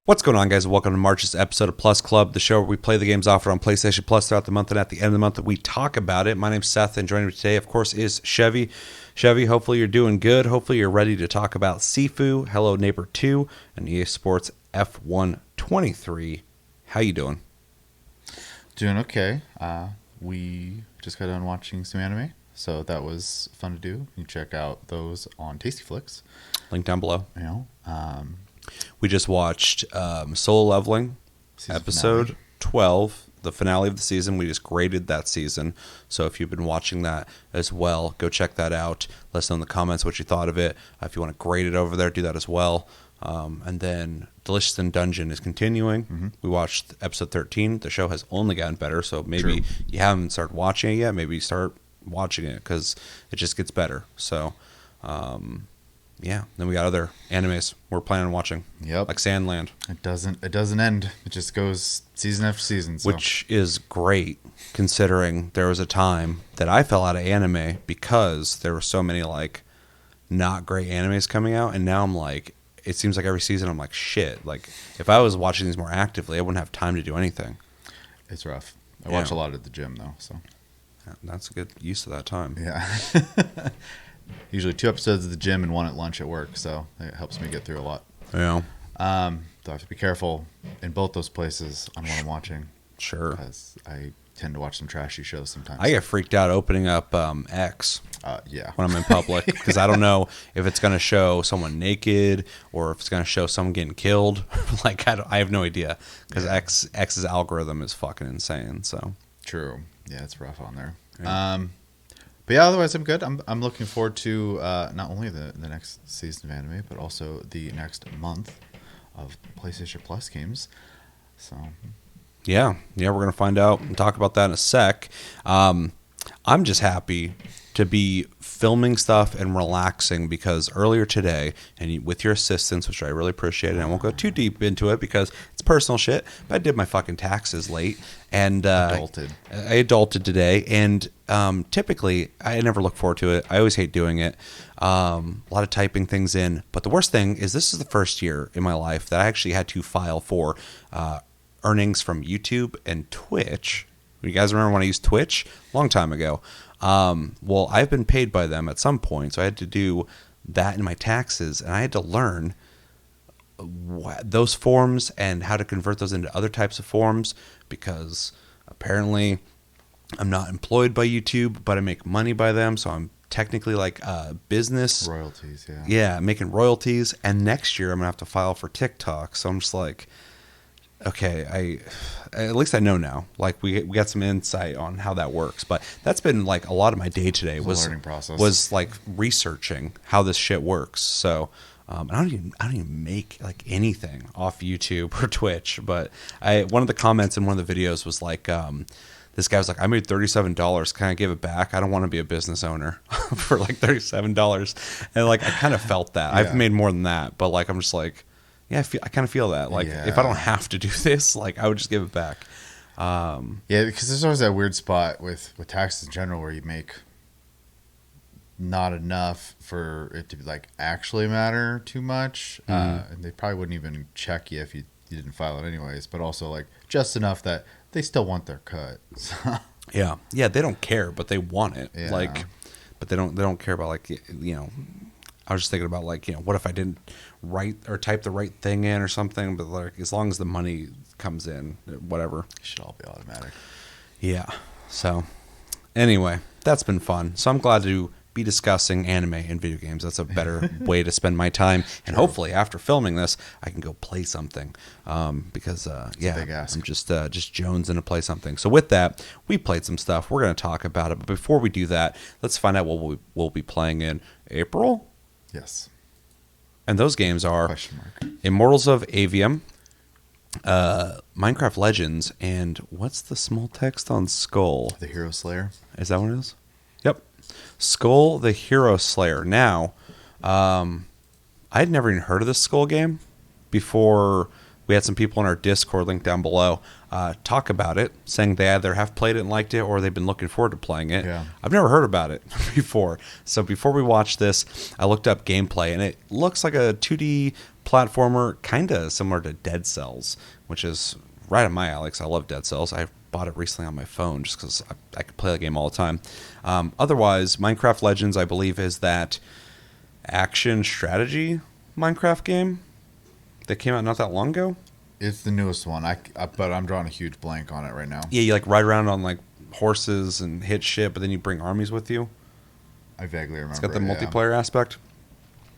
What's going on, guys? Welcome to March's episode of Plus Club, the show where we play the games offered on PlayStation Plus throughout the month, and at the end of the month, we talk about it. My name's Seth, and joining me today, of course, is Chevy. Chevy, hopefully you're doing good. Hopefully you're ready to talk about Sifu, Hello Neighbor 2, and EA Sports F1 23. How you doing? Doing okay. We just got done watching some anime, so that was fun to do. You can check out those on Tasty Flicks. Link down below. You know, We just watched Solo Leveling, Season episode finale. 12, the finale of the season. We just graded that season. So if you've been watching that as well, go check that out. Let us know in the comments what you thought of it. If you want to grade it over there, do that as well. And then Delicious in Dungeon is continuing. Mm-hmm. We watched episode 13. The show has only gotten better, so maybe you haven't started watching it yet. Maybe start watching it because it just gets better. So, yeah. Then we got other animes we're planning on watching. Yep. Like Sandland. It doesn't end. It just goes season after season. So. Which is great, considering there was a time that I fell out of anime because there were so many like not great animes coming out, and now I'm like, it seems like every season I'm like, shit. Like if I was watching these more actively, I wouldn't have time to do anything. It's rough. I watch a lot at the gym though, so that's a good use of that time. yeah. Usually 2 episodes at the gym and 1 at lunch at work, so it helps me get through a lot. Yeah. Though I have to be careful in both those places on what I'm watching. Sure. Because I tend to watch some trashy shows sometimes. I get freaked out opening up X. Yeah. When I'm in public, because I don't know if it's going to show someone naked or if it's going to show someone getting killed. Like I have no idea because X's algorithm is fucking insane. So True. Yeah, it's rough on there. Yeah. But yeah, otherwise I'm good. I'm looking forward to not only the next season of anime, but also the next month of PlayStation Plus games. So yeah, we're gonna find out and talk about that in a sec. I'm just happy to be filming stuff and relaxing because earlier today, and with your assistance, which I really appreciate, and I won't go too deep into it because it's personal shit, but I did my fucking taxes late and adulted. I adulted today, and typically I never look forward to it. I always hate doing it. A lot of typing things in, but the worst thing is this is the first year in my life that I actually had to file for earnings from YouTube and Twitch. You guys remember when I used Twitch? Long time ago. Well, I've been paid by them at some point, so I had to do that in my taxes, and I had to learn those forms and how to convert those into other types of forms because apparently I'm not employed by YouTube, but I make money by them, so I'm technically like a business. Royalties, yeah. Yeah, making royalties, and next year I'm going to have to file for TikTok, so I'm just like, okay, at least I know now. Like we got some insight on how that works, but that's been like a lot of my day today was learning process. Was like researching how this shit works. So I don't even make like anything off YouTube or Twitch. But one of the comments in one of the videos was like, this guy was like, I made $37. Can I give it back? I don't want to be a business owner for like $37. And like I kind of felt that. Yeah. I've made more than that, but like I'm just like. Yeah, I kind of feel that. Like, if I don't have to do this, like, I would just give it back. Yeah, because there's always that weird spot with taxes in general where you make not enough for it to like actually matter too much, and they probably wouldn't even check you if you didn't file it anyways. But also like just enough that they still want their cut. Yeah, they don't care, but they want it. Yeah. Like, but they don't care about like I was just thinking about like what if I didn't write or type the right thing in or something, but like as long as the money comes in, whatever. It should all be automatic. Yeah. So anyway, that's been fun. So I'm glad to be discussing anime and video games. That's a better way to spend my time. And hopefully after filming this, I can go play something. Because big ask. I'm just jonesing to play something. So with that, we played some stuff. We're going to talk about it. But before we do that, let's find out what we'll be playing in April. Yes. And those games are Question mark. Immortals of Avium, Minecraft Legends, and what's the small text on Skull? The Hero Slayer. Is that what it is? Yep. Skull the Hero Slayer. Now, I had never even heard of this Skull game before we had some people in our Discord link down below talk about it, saying they either have played it and liked it or they've been looking forward to playing it. Yeah. I've never heard about it before. So before we watched this, I looked up gameplay, and it looks like a 2D platformer, kind of similar to Dead Cells, which is right up my alley 'cause I love Dead Cells. I bought it recently on my phone just because I could play the game all the time. Otherwise, Minecraft Legends, I believe, is that action strategy Minecraft game that came out not that long ago. It's the newest one. But I'm drawing a huge blank on it right now. Yeah, you like ride around on like horses and hit shit, but then you bring armies with you. I vaguely remember. It's got the multiplayer aspect.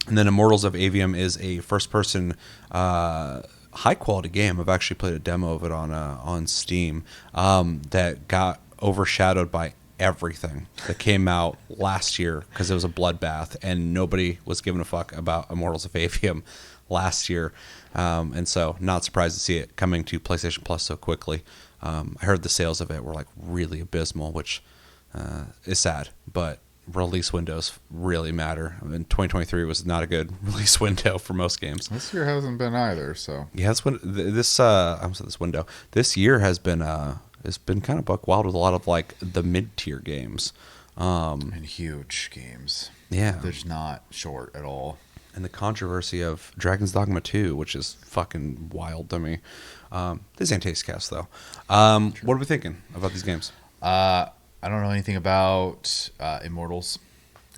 And then Immortals of Avium is a first-person, high-quality game. I've actually played a demo of it on Steam that got overshadowed by everything that came out last year because it was a bloodbath, and nobody was giving a fuck about Immortals of Avium last year. And so not surprised to see it coming to PlayStation Plus so quickly. I heard the sales of it were like really abysmal, which is sad, but release windows really matter. I mean, 2023 was not a good release window for most games. This year hasn't been either, so. Yeah, this window. This year has been it's been kind of buck wild with a lot of like the mid-tier games. And huge games. Yeah. They're just not short at all. And the controversy of Dragon's Dogma 2, which is fucking wild to me. This ain't Taste Cast, though. What are we thinking about these games? I don't know anything about Immortals.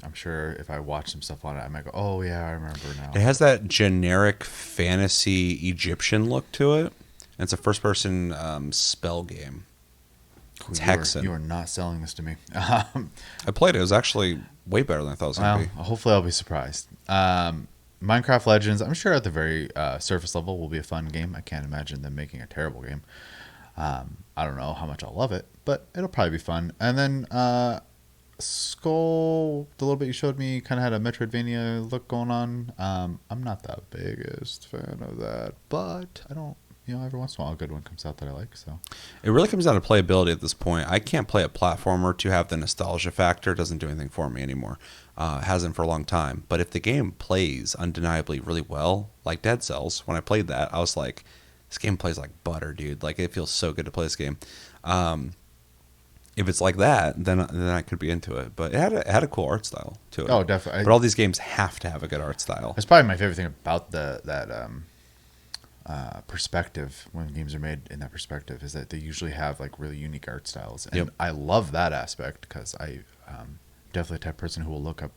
I'm sure if I watch some stuff on it, I might go, oh, yeah, I remember now. It has that generic fantasy Egyptian look to it. And it's a first-person spell game. It's Hexen. You are not selling this to me. I played it. It was actually way better than I thought it was going to be. Hopefully I'll be surprised. Minecraft Legends, I'm sure at the very surface level will be a fun game. I can't imagine them making a terrible game. I don't know how much I'll love it, but it'll probably be fun. And then Skull, the little bit you showed me, kind of had a Metroidvania look going on. I'm not the biggest fan of that, but I don't, every once in a while a good one comes out that I like. So it really comes down to playability at this point. I can't play a platformer to have the nostalgia factor. It doesn't do anything for me anymore. Hasn't for a long time. But if the game plays undeniably really well, like Dead Cells, when I played that, I was like, this game plays like butter, dude. Like, it feels so good to play this game. If it's like that, then I could be into it. But it had a cool art style to it. Oh, definitely. But all these games have to have a good art style. That's probably my favorite thing about that perspective when games are made in that perspective is that they usually have like really unique art styles. And I love that aspect because I definitely the type of person who will look up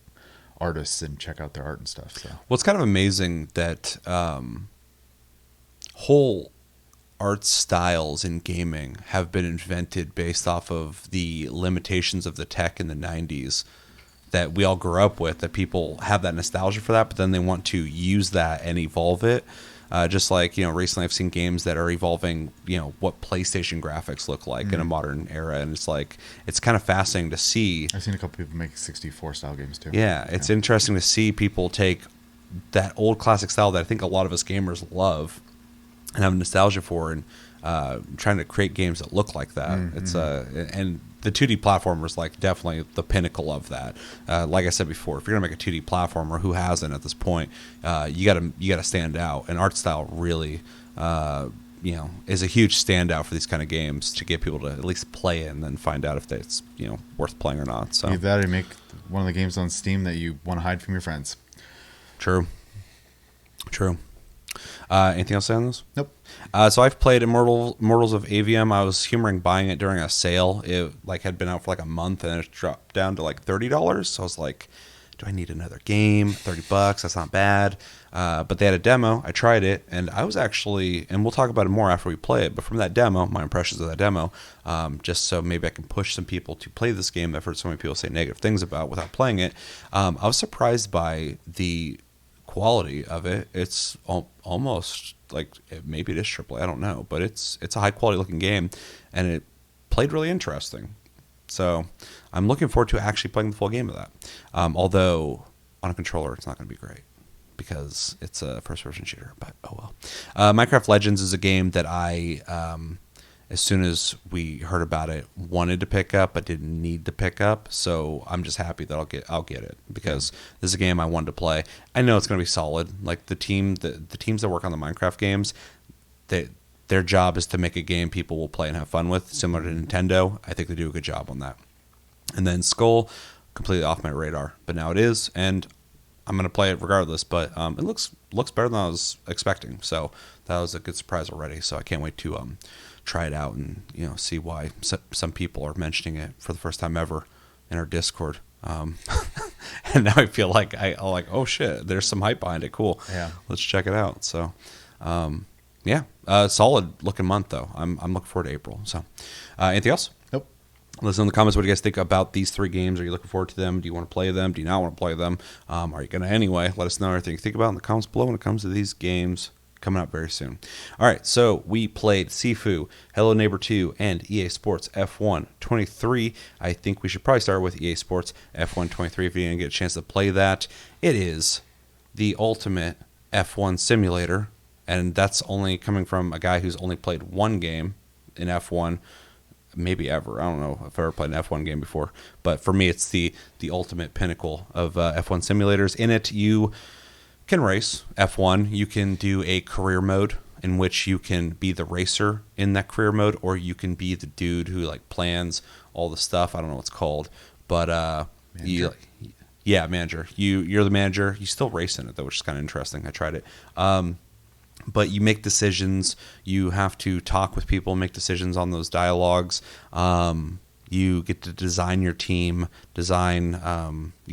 artists and check out their art and stuff. So. Well, it's kind of amazing that whole art styles in gaming have been invented based off of the limitations of the tech in the 90s that we all grew up with, that people have that nostalgia for that, but then they want to use that and evolve it. Just like, recently I've seen games that are evolving, what PlayStation graphics look like in a modern era. And it's like, it's kind of fascinating to see. I've seen a couple people make 64 style games too. Yeah, it's interesting to see people take that old classic style that I think a lot of us gamers love and have nostalgia for, and trying to create games that look like that. Mm-hmm. It's and the 2D platformer is like definitely the pinnacle of that. Like I said before, if you're gonna make a 2D platformer, who hasn't at this point? You gotta stand out, and art style really, is a huge standout for these kind of games to get people to at least play it and then find out if it's worth playing or not. So either that or make one of the games on Steam that you want to hide from your friends. True. Anything else to say on this? Nope. So I've played Immortals of Avium. I was humoring buying it during a sale. It had been out for like a month, and it dropped down to like $30. So I was like, do I need another game? $30, that's not bad. But they had a demo. I tried it, and I was actually, and we'll talk about it more after we play it, but from that demo, my impressions of that demo, just so maybe I can push some people to play this game that I've heard so many people say negative things about without playing it. I was surprised by the quality of it. It's almost like, maybe it is AAA, I don't know, but it's a high quality looking game, and it played really interesting. So I'm looking forward to actually playing the full game of that. Although on a controller, it's not going to be great because it's a first person shooter, but oh well. Minecraft Legends is a game that I, as soon as we heard about it, wanted to pick up, but didn't need to pick up. So I'm just happy that I'll get it because this is a game I wanted to play. I know it's going to be solid. Like the teams that work on the Minecraft games, their job is to make a game people will play and have fun with, similar to Nintendo. I think they do a good job on that. And then Skull, completely off my radar, but now it is, and I'm going to play it regardless. But it looks better than I was expecting. So that was a good surprise already. So I can't wait to try it out and see why some people are mentioning it for the first time ever in our Discord. And now I feel like oh shit, there's some hype behind it. Cool. Yeah. Let's check it out. So, solid looking month though. I'm looking forward to April. So, anything else? Nope. Listen in the comments. What do you guys think about these 3 games? Are you looking forward to them? Do you want to play them? Do you not want to play them? Are you going to anyway? Let us know everything you think about in the comments below when it comes to these games coming up very soon. All right, so we played Sifu, Hello Neighbor 2, and EA Sports F1 23. I think we should probably start with EA Sports F1 23 if you didn't get a chance to play that. It is the ultimate F1 simulator, and that's only coming from a guy who's only played one game in F1, maybe ever. I don't know if I've ever played an F1 game before, but for me, it's the ultimate pinnacle of F1 simulators. In it, you can race F1. You can do a career mode in which you can be the racer in that career mode, or you can be the dude who like plans all the stuff. I don't know what it's called, but manager. You're the manager. You still race in it though, which is kind of interesting. I tried it. But you make decisions. You have to talk with people, make decisions on those dialogues. You get to design your team, you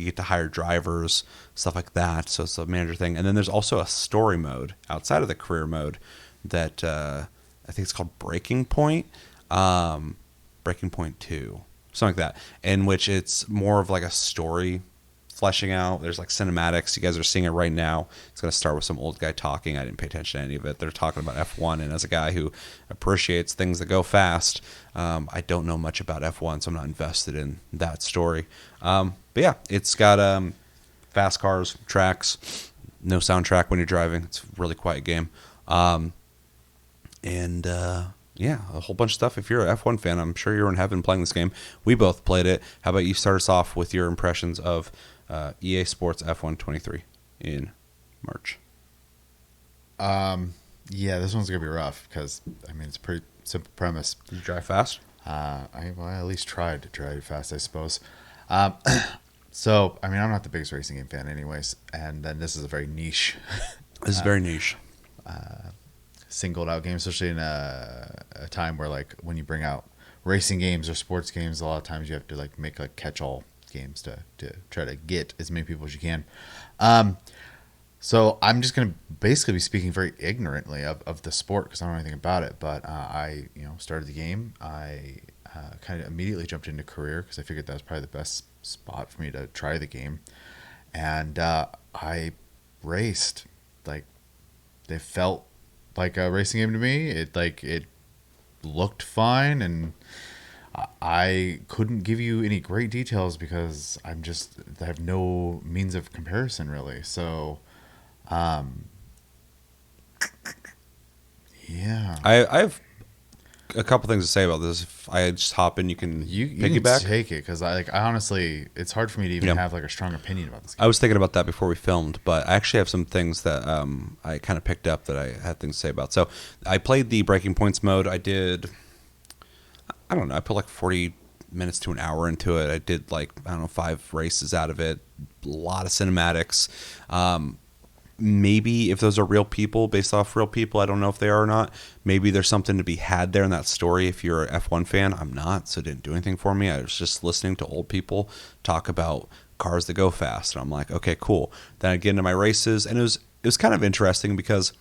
get to hire drivers, stuff like that. So it's a manager thing. And then there's also a story mode outside of the career mode that I think it's called Breaking Point, Breaking Point 2, something like that, in which it's more of like a story fleshing out. There's like cinematics. You guys are seeing it right now. It's going to start with some old guy talking. I didn't pay attention to any of it. They're talking about F1, and as a guy who appreciates things that go fast, I don't know much about F1, so I'm not invested in that story. But yeah, it's got fast cars, tracks, no soundtrack when you're driving. It's a really quiet game. A whole bunch of stuff. If you're an F1 fan, I'm sure you're in heaven playing this game. We both played it. How about you start us off with your impressions of EA Sports F1 23 in March? Yeah, this one's gonna be rough because it's a pretty simple premise. Did you drive fast? I at least tried to drive fast, I suppose. So I'm not the biggest racing game fan, anyways, and then this is a very niche. This is very niche. Singled out game, especially in a time where like when you bring out racing games or sports games, a lot of times you have to like make like catch-all games to try to get as many people as you can. So I'm just going to basically be speaking very ignorantly of the sport because I don't know anything about it. But I started the game. I kind of immediately jumped into career because I figured that was probably the best spot for me to try the game. And I raced. Like, they felt like a racing game to me. It looked fine, and I couldn't give you any great details because I have no means of comparison really. So, yeah. I have a couple things to say about this. If I just hop in, you can piggyback. Can take it because I honestly, it's hard for me to even have like a strong opinion about this game. I was thinking about that before we filmed, but I actually have some things that I kind of picked up that I had things to say about. So I played the Breaking Points mode. I did, I don't know, I put like 40 minutes to an hour into it. I did 5 races out of it. A lot of cinematics. Maybe if those are real people, based off real people, I don't know if they are or not. Maybe there's something to be had there in that story if you're an F1 fan. I'm not, so it didn't do anything for me. I was just listening to old people talk about cars that go fast, and I'm like, okay, cool. Then I get into my races, and it was kind of interesting because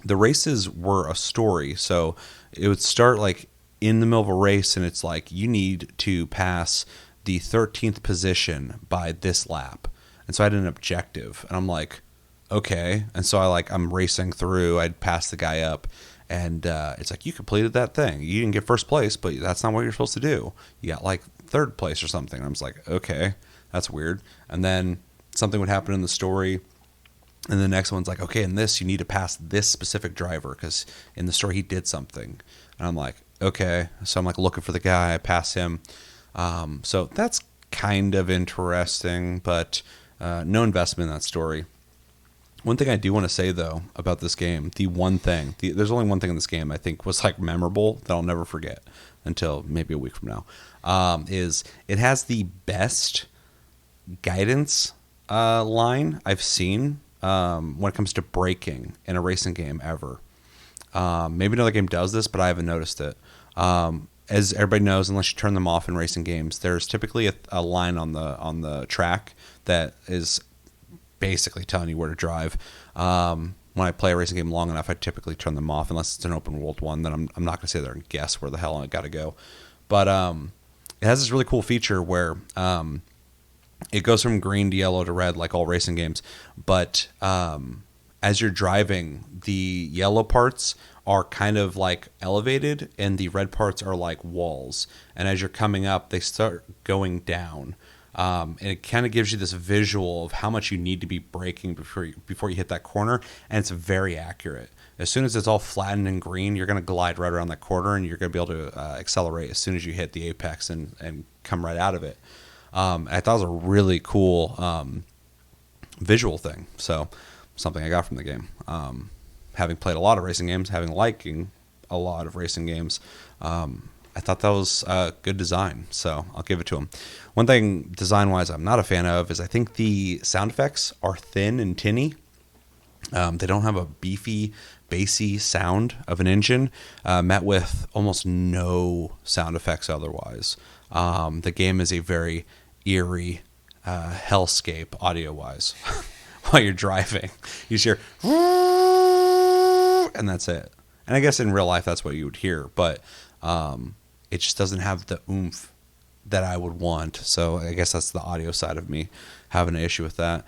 the races were a story. So it would start like in the middle of a race, and it's like you need to pass the 13th position by this lap. And so I had an objective, and I'm like, okay. And so I'm racing through. I'd pass the guy up, and it's like, you completed that thing. You didn't get first place, but that's not what you're supposed to do. You got like third place or something. I was like, okay, that's weird. And then something would happen in the story, and the next one's like, okay, in this you need to pass this specific driver because in the story he did something. And I'm like, okay. So I'm like looking for the guy. I pass him. So that's kind of interesting, but no investment in that story. One thing I do want to say, though, about this game, there's only one thing in this game I think was like memorable that I'll never forget until maybe a week from now, is it has the best guidance line I've seen when it comes to braking in a racing game ever. Maybe another game does this, but I haven't noticed it. As everybody knows, unless you turn them off in racing games, there's typically a line on the track that is basically telling you where to drive. When I play a racing game long enough, I typically turn them off unless it's an open world one. Then I'm not going to sit there and guess where the hell I got to go. But it has this really cool feature where it goes from green to yellow to red like all racing games. But as you're driving, the yellow parts are kind of like elevated and the red parts are like walls. And as you're coming up, they start going down. And it kind of gives you this visual of how much you need to be braking before you hit that corner, and it's very accurate. As soon as it's all flattened and green, you're going to glide right around that corner, and you're going to be able to accelerate as soon as you hit the apex and come right out of it. I thought it was a really cool visual thing, so something I got from the game. Having played a lot of racing games, liking a lot of racing games, I thought that was good design, so I'll give it to him. One thing design-wise I'm not a fan of is I think the sound effects are thin and tinny. They don't have a beefy, bassy sound of an engine, met with almost no sound effects otherwise. The game is a very eerie hellscape audio-wise while you're driving. You just hear, and that's it. And I guess in real life that's what you would hear, but it just doesn't have the oomph that I would want. So I guess that's the audio side of me having an issue with that.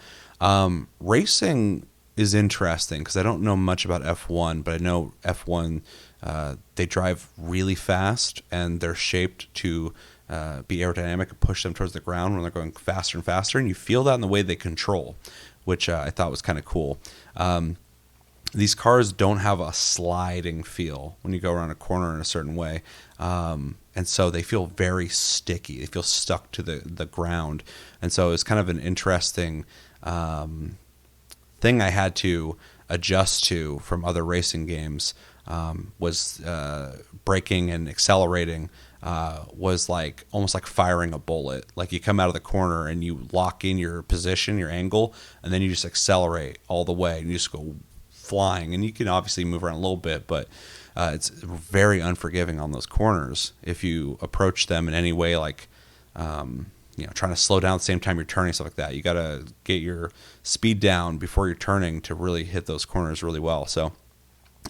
Racing is interesting because I don't know much about F1, but I know F1, they drive really fast and they're shaped to be aerodynamic and push them towards the ground when they're going faster and faster. And you feel that in the way they control, which I thought was kind of cool. These cars don't have a sliding feel when you go around a corner in a certain way. And so they feel very sticky. They feel stuck to the ground. And so it's kind of an interesting thing I had to adjust to from other racing games. Was braking and accelerating was like almost like firing a bullet. Like you come out of the corner and you lock in your position, your angle, and then you just accelerate all the way and you just go flying. And you can obviously move around a little bit, but it's very unforgiving on those corners if you approach them in any way, like trying to slow down at the same time you're turning, stuff like that. You got to get your speed down before you're turning to really hit those corners really well. So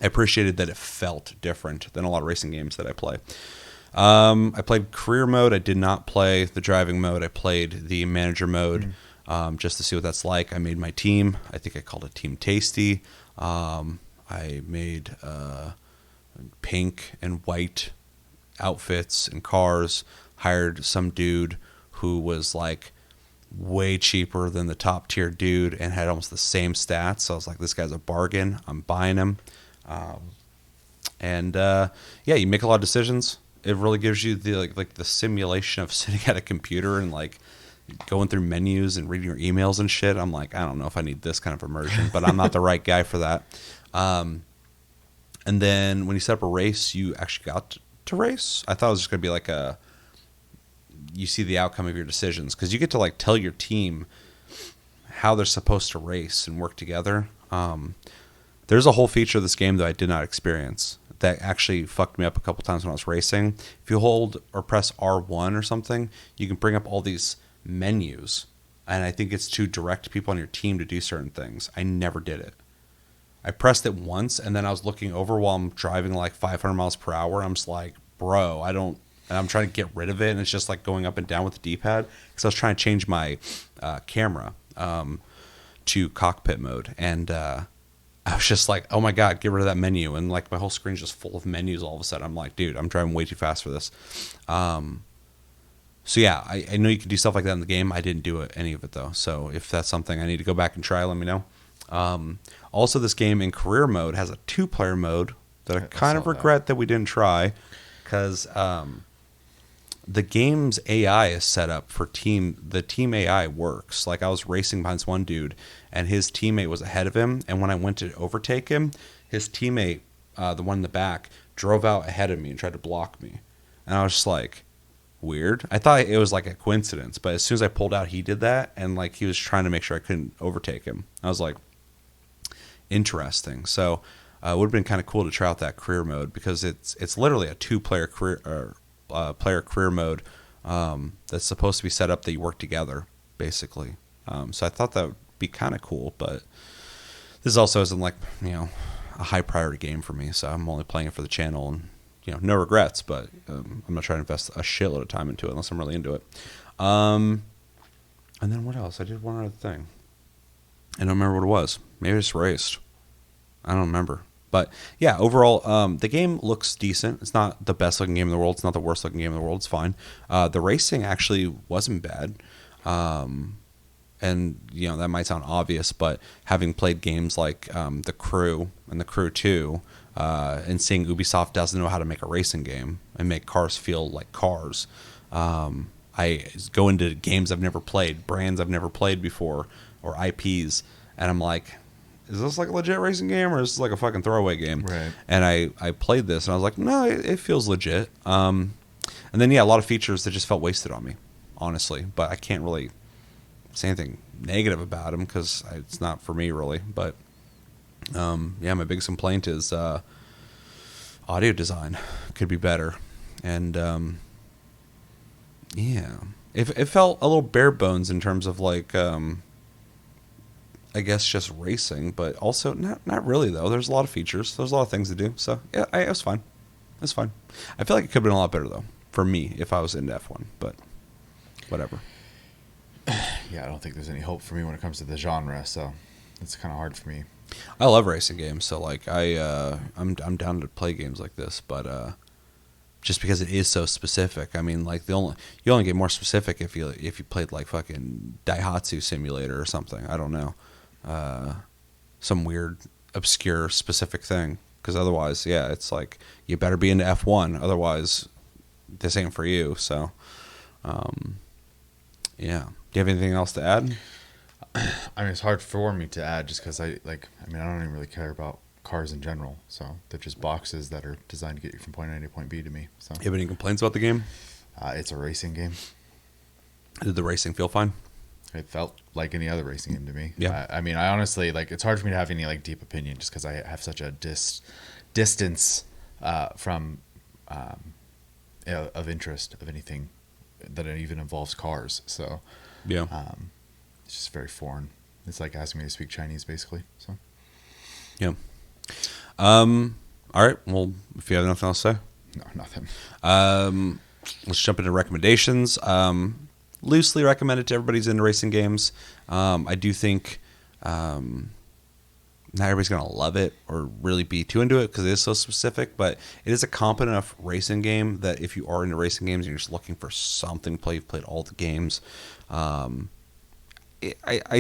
I appreciated that it felt different than a lot of racing games that I play. I played career mode. I did not play the driving mode. I played the manager mode just to see what that's like. I made my team. I think I called it Team Tasty. I made pink and white outfits and cars, hired some dude who was like way cheaper than the top tier dude and had almost the same stats. So I was like, this guy's a bargain. I'm buying him. You make a lot of decisions. It really gives you the like the simulation of sitting at a computer and like going through menus and reading your emails and shit. I'm like, I don't know if I need this kind of immersion, but I'm not the right guy for that. And then when you set up a race, you actually got to race. I thought it was just going to be like you see the outcome of your decisions because you get to like tell your team how they're supposed to race and work together. There's a whole feature of this game that I did not experience that actually fucked me up a couple times when I was racing. If you hold or press R1 or something, you can bring up all these menus, and I think it's to direct people on your team to do certain things. I never did it. I pressed it once, and then I was looking over while I'm driving like 500 miles per hour. I'm just like, bro, and I'm trying to get rid of it, and it's just like going up and down with the D-pad because I was trying to change my camera to cockpit mode, and I was just like, oh my God, get rid of that menu. And like my whole screen's just full of menus all of a sudden. I'm like, dude, I'm driving way too fast for this. So yeah, I know you can do stuff like that in the game. I didn't do any of it though. So if that's something I need to go back and try, let me know. Also, this game in career mode has a 2-player mode that I kind of regret that we didn't try because the game's AI is set up for the team AI works. Like I was racing behind this one dude and his teammate was ahead of him. And when I went to overtake him, his teammate, the one in the back, drove out ahead of me and tried to block me. And I was just like, weird. I thought it was like a coincidence, but as soon as I pulled out, he did that, and like he was trying to make sure I couldn't overtake him. I was like, interesting. So it would have been kind of cool to try out that career mode because it's literally a two-player career player career mode that's supposed to be set up that you work together basically. So I thought that would be kind of cool, but this also isn't like a high priority game for me. So I'm only playing it for the channel and. No regrets, but I'm not trying to invest a shitload of time into it unless I'm really into it. And then what else? I did one other thing. I don't remember what it was. Maybe I just raced. I don't remember. But yeah, overall, the game looks decent. It's not the best looking game in the world. It's not the worst looking game in the world. It's fine. The racing actually wasn't bad. And that might sound obvious, but having played games like The Crew and The Crew 2, and seeing Ubisoft doesn't know how to make a racing game and make cars feel like cars. I go into games I've never played, brands I've never played before, or IPs, and I'm like, is this like a legit racing game or is this like a fucking throwaway game? Right. And I played this and I was like, no, it feels legit. And then, a lot of features that just felt wasted on me, honestly. But I can't really say anything negative about them because it's not for me, really. But my biggest complaint is audio design could be better, and it felt a little bare bones in terms of like I guess just racing, but also not really though. There's a lot of features, there's a lot of things to do, so yeah, it was fine. It's fine. I feel like it could have been a lot better though for me if I was into F1, but whatever. Yeah, I don't think there's any hope for me when it comes to the genre, so it's kind of hard for me. I love racing games, so like I'm down to play games like this, but just because it is so specific. I mean, like you only get more specific if you played like fucking Daihatsu Simulator or something. I don't know, some weird obscure specific thing. Because otherwise, it's like you better be into F1, otherwise this ain't for you. So, Do you have anything else to add? I mean, it's hard for me to add just because I don't even really care about cars in general. So they're just boxes that are designed to get you from point A to point B to me. So You have any complaints about the game? it's a racing game. Did the racing feel fine? It felt like any other racing game to me. Yeah. I mean, I honestly, like, it's hard for me to have any, like, deep opinion just because I have such a distance from of interest of anything that even involves cars. So Yeah. it's just very foreign. It's like asking me to speak Chinese, basically. So Yeah. All right. Well, if you have nothing else to say. no, nothing. Let's jump into recommendations. Loosely recommend it to everybody who's into racing games. I do think not everybody's going to love it or really be too into it because it is so specific, but it is a competent enough racing game that if you are into racing games and you're just looking for something to play, you've played all the games, I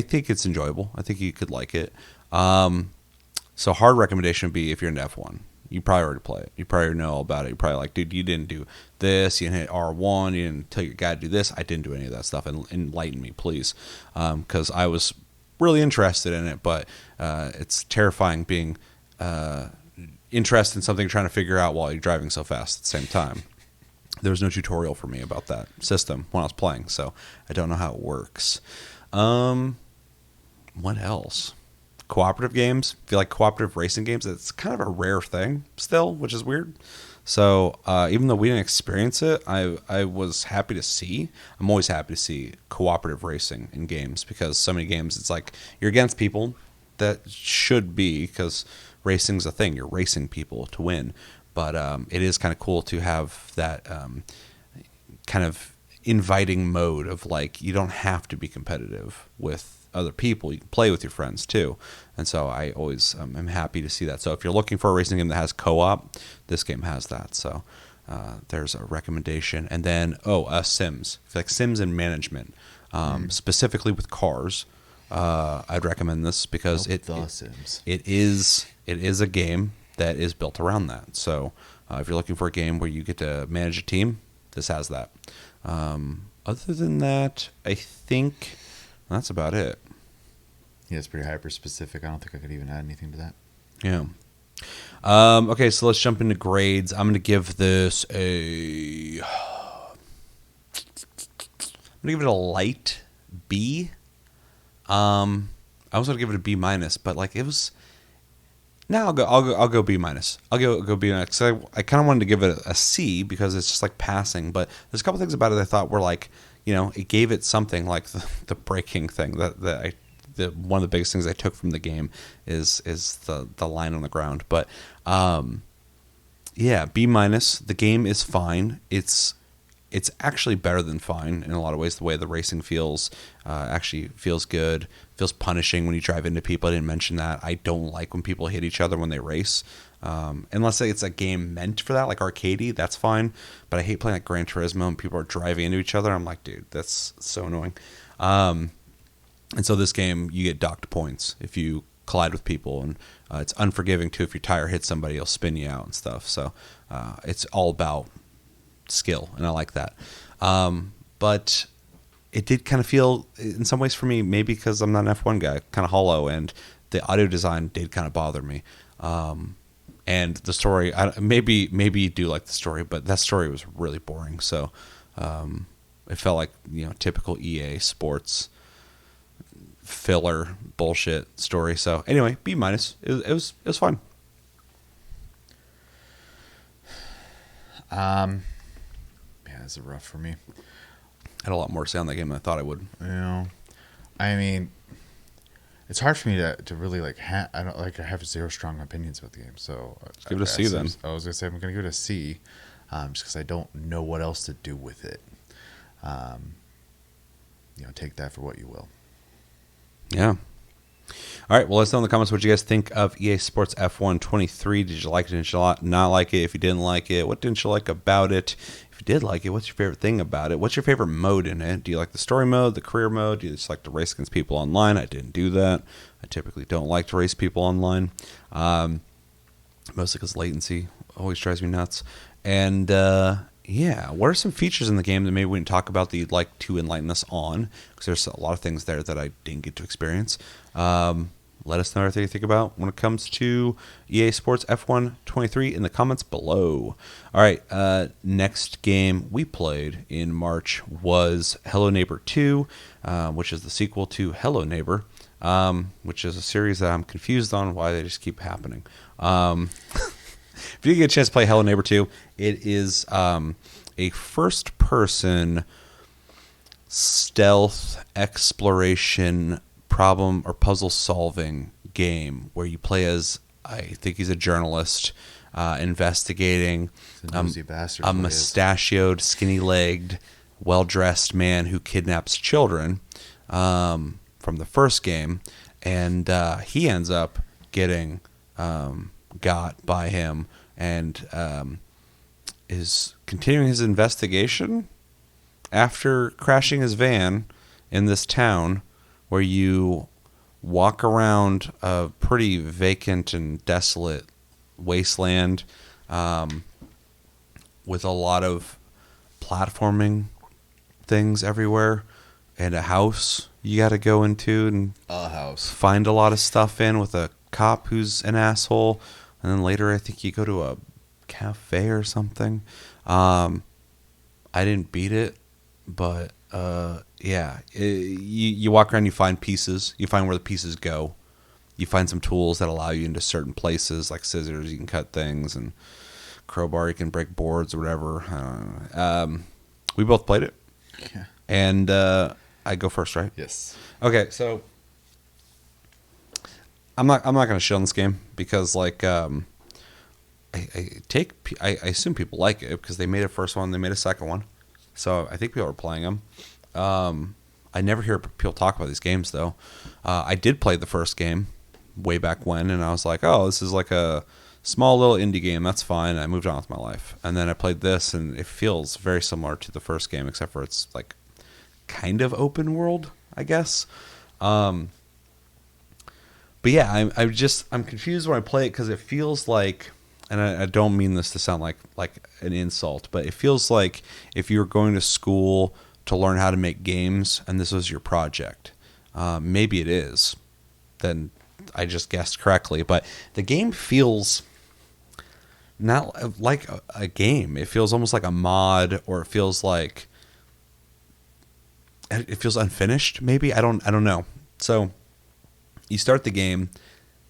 think it's enjoyable. I think you could like it. So hard recommendation would be if you're into F1. You probably already play it. You probably know all about it. You're probably like, dude, you didn't do this. You didn't hit R1. You didn't tell your guy to do this. I didn't do any of that stuff. And enlighten me, please. Because I was really interested in it, but it's terrifying being interested in something you're trying to figure out while you're driving so fast at the same time. There was no tutorial for me about that system when I was playing, so I don't know how it works. What else? Cooperative games. I feel like cooperative racing games, it's kind of a rare thing still, which is weird. So even though we didn't experience it, I was happy to see. I'm always happy to see cooperative racing in games because so many games it's like you're against people. That should be because racing's a thing. You're racing people to win. But it is kind of cool to have that kind of inviting mode of like you don't have to be competitive with other people. You can play with your friends too. And so I always am happy to see that. So if you're looking for a racing game that has co-op, this game has that. So there's a recommendation. And then, Sims. I feel like Sims and management, specifically with cars. I'd recommend this because Sims. It is a game that is built around that. So if you're looking for a game where you get to manage a team, this has that. Other than that, I think that's about it. Yeah, it's pretty hyper specific. I don't think I could even add anything to that. Yeah. Okay, so let's jump into grades. I'm going to give this a gonna give it a light B. I was gonna give it a B minus, but like it was. No, I'll go B minus. I'll go B minus. I kind of wanted to give it a C because it's just like passing, but there's a couple things about it I thought were like, it gave it something, like the breaking thing one of the biggest things I took from the game is the line on the ground. But yeah, B minus. The game is fine. It's actually better than fine in a lot of ways. The way the racing feels actually feels good. Feels punishing when you drive into people. I didn't mention that. I don't like when people hit each other when they race. Unless it's a game meant for that, like arcadey, that's fine. But I hate playing like Gran Turismo and people are driving into each other. I'm like, dude, that's so annoying. And so this game, you get docked points if you collide with people, and it's unforgiving too. If your tire hits somebody, it'll spin you out and stuff. So it's all about skill, and I like that. But it did kind of feel, in some ways for me, maybe because I'm not an F1 guy, kind of hollow, and the audio design did kind of bother me. And the story, maybe you do like the story, but that story was really boring. So it felt like typical EA Sports filler bullshit story. So anyway, B minus. It was fun. Yeah, it's rough for me. I had a lot more to say on that game than I thought I would. I mean, it's hard for me to really I have zero strong opinions about the game. So give it a C then. I was gonna say I'm gonna give it a C, just because I don't know what else to do with it. Take that for what you will. Yeah. All right. Well, let us know in the comments what you guys think of EA Sports F1 23. Did you like it? Did you not like it? If you didn't like it, what didn't you like about it? If you did like it, what's your favorite thing about it? What's your favorite mode in it? Do you like the story mode, the career mode? Do you just like to race against people online? I didn't do that. I typically don't like to race people online, mostly because latency always drives me nuts. And yeah, what are some features in the game that maybe we didn't talk about that you'd like to enlighten us on? Because there's a lot of things there that I didn't get to experience. Let us know everything you think about when it comes to EA Sports F1 23 in the comments below. All right, next game we played in March was Hello Neighbor 2, which is the sequel to Hello Neighbor, which is a series that I'm confused on why they just keep happening. If you get a chance to play Hello Neighbor 2, it is a first-person stealth exploration problem or puzzle-solving game where you play as, I think he's a journalist, investigating a mustachioed, skinny-legged, well-dressed man who kidnaps children from the first game, and he ends up getting got by him and is continuing his investigation after crashing his van in this town where you walk around a pretty vacant and desolate wasteland with a lot of platforming things everywhere and a house you got to go into and find a lot of stuff in with a cop who's an asshole. And then later I think you go to a cafe or something. I didn't beat it, but yeah, you walk around, you find pieces, you find where the pieces go, you find some tools that allow you into certain places, like scissors, you can cut things, and crowbar, you can break boards or whatever. We both played it, yeah. And I go first, right? Yes. Okay, so I'm not going to shit on this game because I assume people like it because they made a first one, they made a second one, so I think people are playing them. I never hear people talk about these games though. I did play the first game way back when, and I was like, oh, this is like a small little indie game. That's fine. I moved on with my life, and then I played this, and it feels very similar to the first game, except for it's like kind of open world, I guess. But yeah, I'm confused when I play it because it feels like, and I don't mean this to sound like an insult, but it feels like if you were going to school to learn how to make games and this was your project. Maybe it is. Then I just guessed correctly. But the game feels not like a game. It feels almost like a mod, or it feels like it feels unfinished. Maybe I don't know. So you start the game,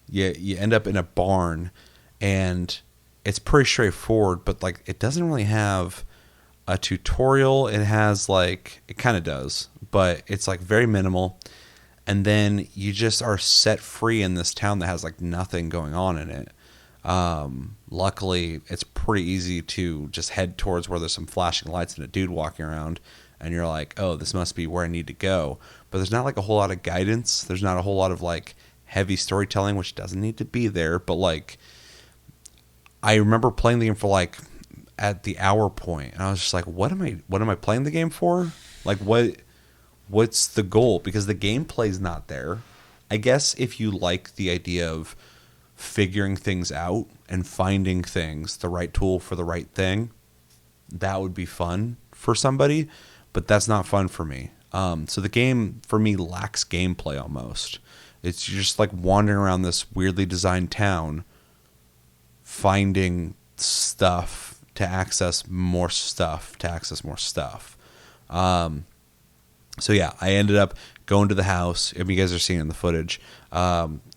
you end up in a barn, and it's pretty straightforward. But like, it doesn't really have a tutorial. It has like, it kind of does, but it's like very minimal. And then you just are set free in this town that has like nothing going on in it. Luckily, it's pretty easy to just head towards where there's some flashing lights and a dude walking around, and you're like, oh, this must be where I need to go. But there's not like a whole lot of guidance. There's not a whole lot of like heavy storytelling, which doesn't need to be there. But like, I remember playing the game for like at the hour point, and I was just like, what am I playing the game for? Like, what's the goal? Because the gameplay's not there. I guess if you like the idea of figuring things out and finding things, the right tool for the right thing, that would be fun for somebody, but that's not fun for me. So the game for me lacks gameplay almost. It's just like wandering around this weirdly designed town, finding stuff to access more stuff, So yeah, I ended up going to the house. I mean, you guys are seeing in the footage.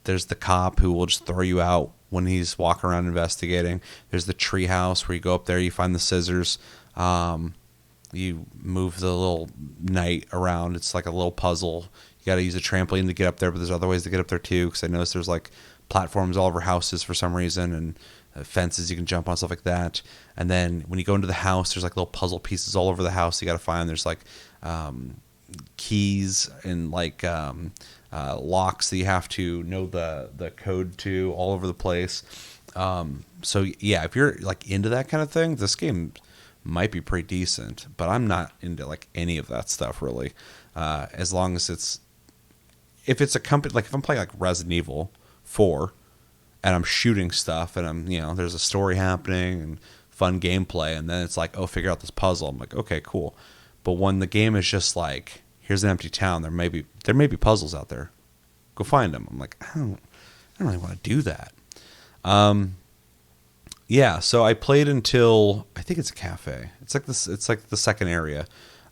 There's the cop who will just throw you out when he's walking around investigating. There's the tree house where you go up there, you find the scissors. You move the little knight around. It's like a little puzzle. You got to use a trampoline to get up there, but there's other ways to get up there too, because I noticed there's like platforms all over houses for some reason, and fences you can jump on, stuff like that. And then when you go into the house, there's like little puzzle pieces all over the house you got to find. There's like keys and like locks that you have to know the code to all over the place. So yeah, if you're like into that kind of thing, this game might be pretty decent, but I'm not into like any of that stuff really. As long as if it's a company, like if I'm playing like Resident Evil 4 and I'm shooting stuff and I'm, there's a story happening and fun gameplay, and then it's like, oh, figure out this puzzle. I'm like, okay, cool. But when the game is just like, here's an empty town, there may be puzzles out there, go find them. I'm like, I don't really want to do that. Yeah, so I played until, I think it's a cafe. It's like this. It's like the second area,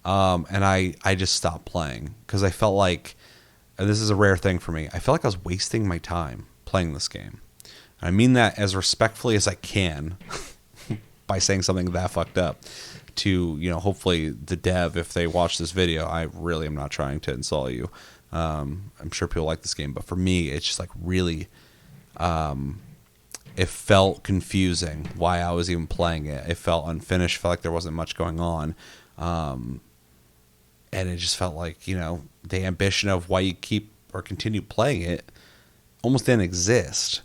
and I just stopped playing because I felt like, and this is a rare thing for me, I felt like I was wasting my time playing this game. And I mean that as respectfully as I can by saying something that fucked up to, hopefully the dev, if they watch this video. I really am not trying to insult you. I'm sure people like this game, but for me, it's just like really, it felt confusing why I was even playing it. It felt unfinished, felt like there wasn't much going on. And it just felt like, the ambition of why you keep or continue playing it almost didn't exist.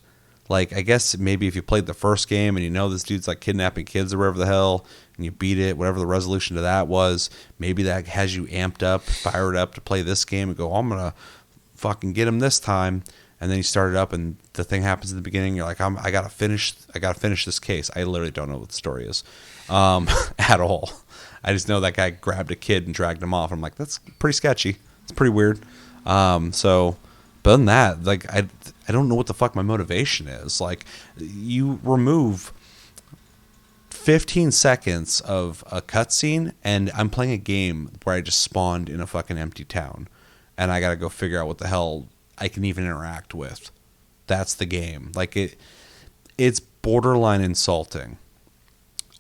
Like, I guess maybe if you played the first game and this dude's like kidnapping kids or whatever the hell, and you beat it, whatever the resolution to that was, maybe that has you amped up, fired up to play this game and go, oh, I'm going to fucking get him this time. And then you start it up and the thing happens in the beginning. You're like, I got to finish this case. I literally don't know what the story is at all. I just know that guy grabbed a kid and dragged him off. I'm like, that's pretty sketchy. It's pretty weird. So, but other than that, like, I don't know what the fuck my motivation is. Like, you remove 15 seconds of a cutscene, and I'm playing a game where I just spawned in a fucking empty town, and I gotta go figure out what the hell I can even interact with. That's the game. Like, it's borderline insulting.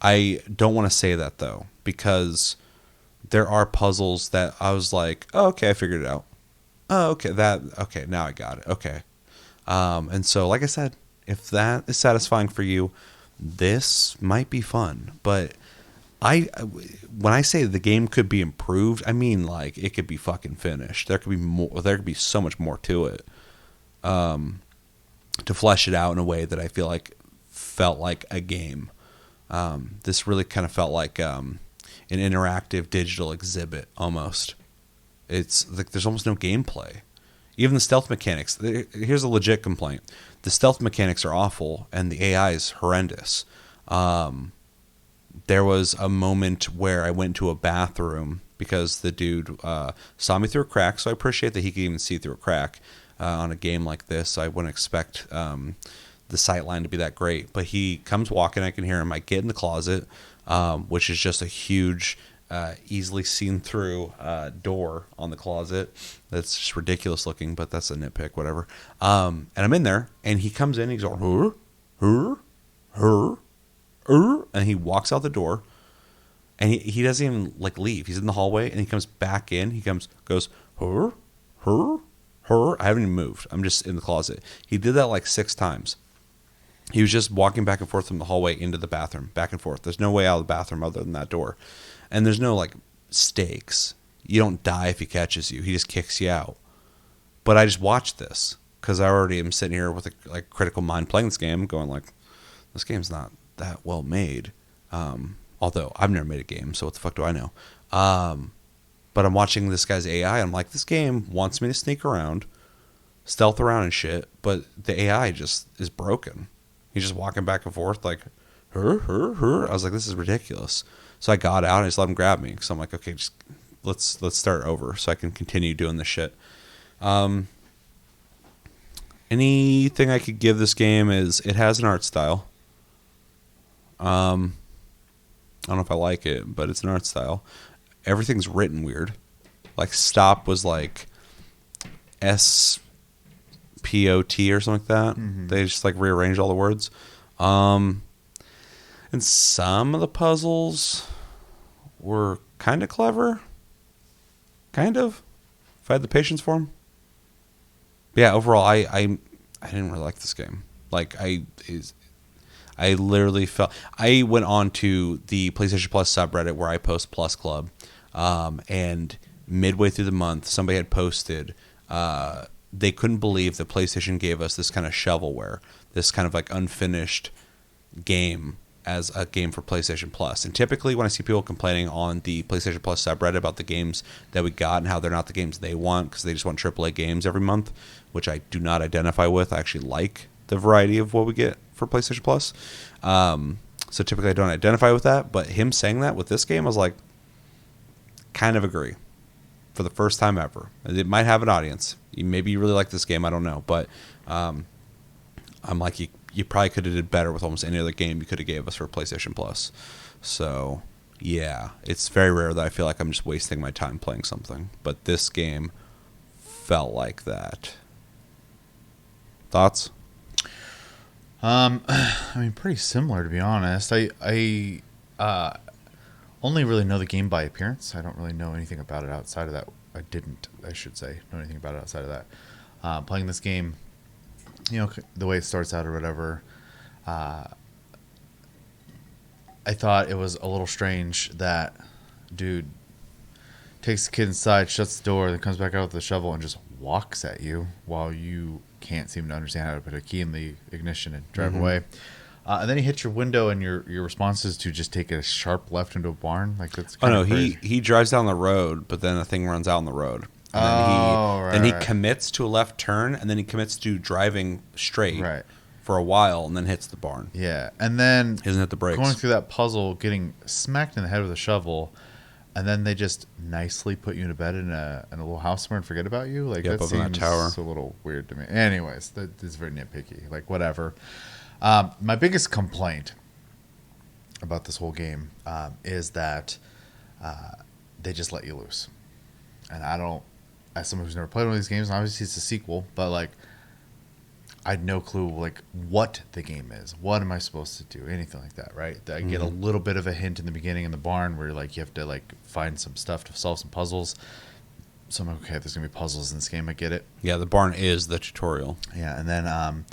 I don't want to say that though, because there are puzzles that I was like, oh, okay, I figured it out. Oh, okay, now I got it. Okay. And so, like I said, if that is satisfying for you, this might be fun. But when I say the game could be improved, I mean like it could be fucking finished. There could be more. There could be so much more to it, to flesh it out in a way that I feel like felt like a game. This really kind of felt like an interactive digital exhibit almost. It's like there's almost no gameplay. Even the stealth mechanics. Here's a legit complaint. The stealth mechanics are awful, and the AI is horrendous. There was a moment where I went to a bathroom because the dude saw me through a crack, so I appreciate that he could even see through a crack on a game like this. I wouldn't expect the sightline to be that great, but he comes walking, I can hear him. I get in the closet, which is just a huge easily seen through door on the closet that's just ridiculous looking, but that's a nitpick, whatever. And I'm in there, and he comes in, he's all, her, her, and he walks out the door, and he doesn't even like leave. He's in the hallway, and he comes back in. He goes, her, her, her. I haven't even moved. I'm just in the closet. He did that like 6 times. He was just walking back and forth from the hallway into the bathroom, back and forth. There's no way out of the bathroom other than that door. And there's no like stakes. You don't die if he catches you. He just kicks you out. But I just watched this because I already am sitting here with a like critical mind playing this game, going like, this game's not that well made. Although I've never made a game, so what the fuck do I know? But I'm watching this guy's AI. I'm like, this game wants me to sneak around, stealth around and shit, but the AI just is broken. He's just walking back and forth like, her. I was like, this is ridiculous. So I got out and I just let him grab me. So I'm like, okay, just let's start over so I can continue doing this shit. Anything I could give this game is it has an art style. I don't know if I like it, but it's an art style. Everything's written weird. Like stop was like SPOT or something like that. Mm-hmm. They just like rearranged all the words. And some of the puzzles were kind of clever. Kind of. If I had the patience for them. But yeah, overall, I didn't really like this game. Like, I literally felt... I went on to the PlayStation Plus subreddit where I post Plus Club. And midway through the month, somebody had posted... they couldn't believe that PlayStation gave us this kind of shovelware. This kind of like unfinished game as a game for PlayStation Plus. And typically when I see people complaining on the PlayStation Plus subreddit about the games that we got and how they're not the games they want because they just want AAA games every month, which I do not identify with. I actually like the variety of what we get for PlayStation Plus. So typically I don't identify with that, but him saying that with this game, I was like, kind of agree. For the first time ever. It might have an audience. Maybe you really like this game, I don't know. But I'm like, you probably could have did better with almost any other game you could have gave us for PlayStation Plus. So, yeah. It's very rare that I feel like I'm just wasting my time playing something. But this game felt like that. Thoughts? I mean, pretty similar, to be honest. I only really know the game by appearance. I don't really know anything about it outside of that. I should say, know anything about it outside of that. Playing this game, you know, the way it starts out or whatever, I thought it was a little strange that dude takes the kid inside, shuts the door, then comes back out with the shovel and just walks at you while you can't seem to understand how to put a key in the ignition and drive away. And then he hits your window, and your response is to just take a sharp left into a barn. Like that's kind of crazy. He drives down the road, but then a thing runs out on the road. And then he commits to a left turn, and then he commits to driving straight for a while, and then hits the barn. Yeah, and then doesn't hit the brakes. Going through that puzzle, getting smacked in the head with a shovel, and then they just nicely put you in a bed in a little house somewhere and forget about you. Like that seems that tower. A little weird to me. Anyways, that is very nitpicky. Like whatever. My biggest complaint about this whole game is that they just let you loose. And I don't, as someone who's never played one of these games, and obviously it's a sequel, but like, I had no clue like what the game is. What am I supposed to do? Anything like that, right? I get a little bit of a hint in the beginning in the barn where like you have to like find some stuff to solve some puzzles. So I'm like, okay, there's gonna be puzzles in this game. I get it. Yeah, the barn is the tutorial. Yeah, and then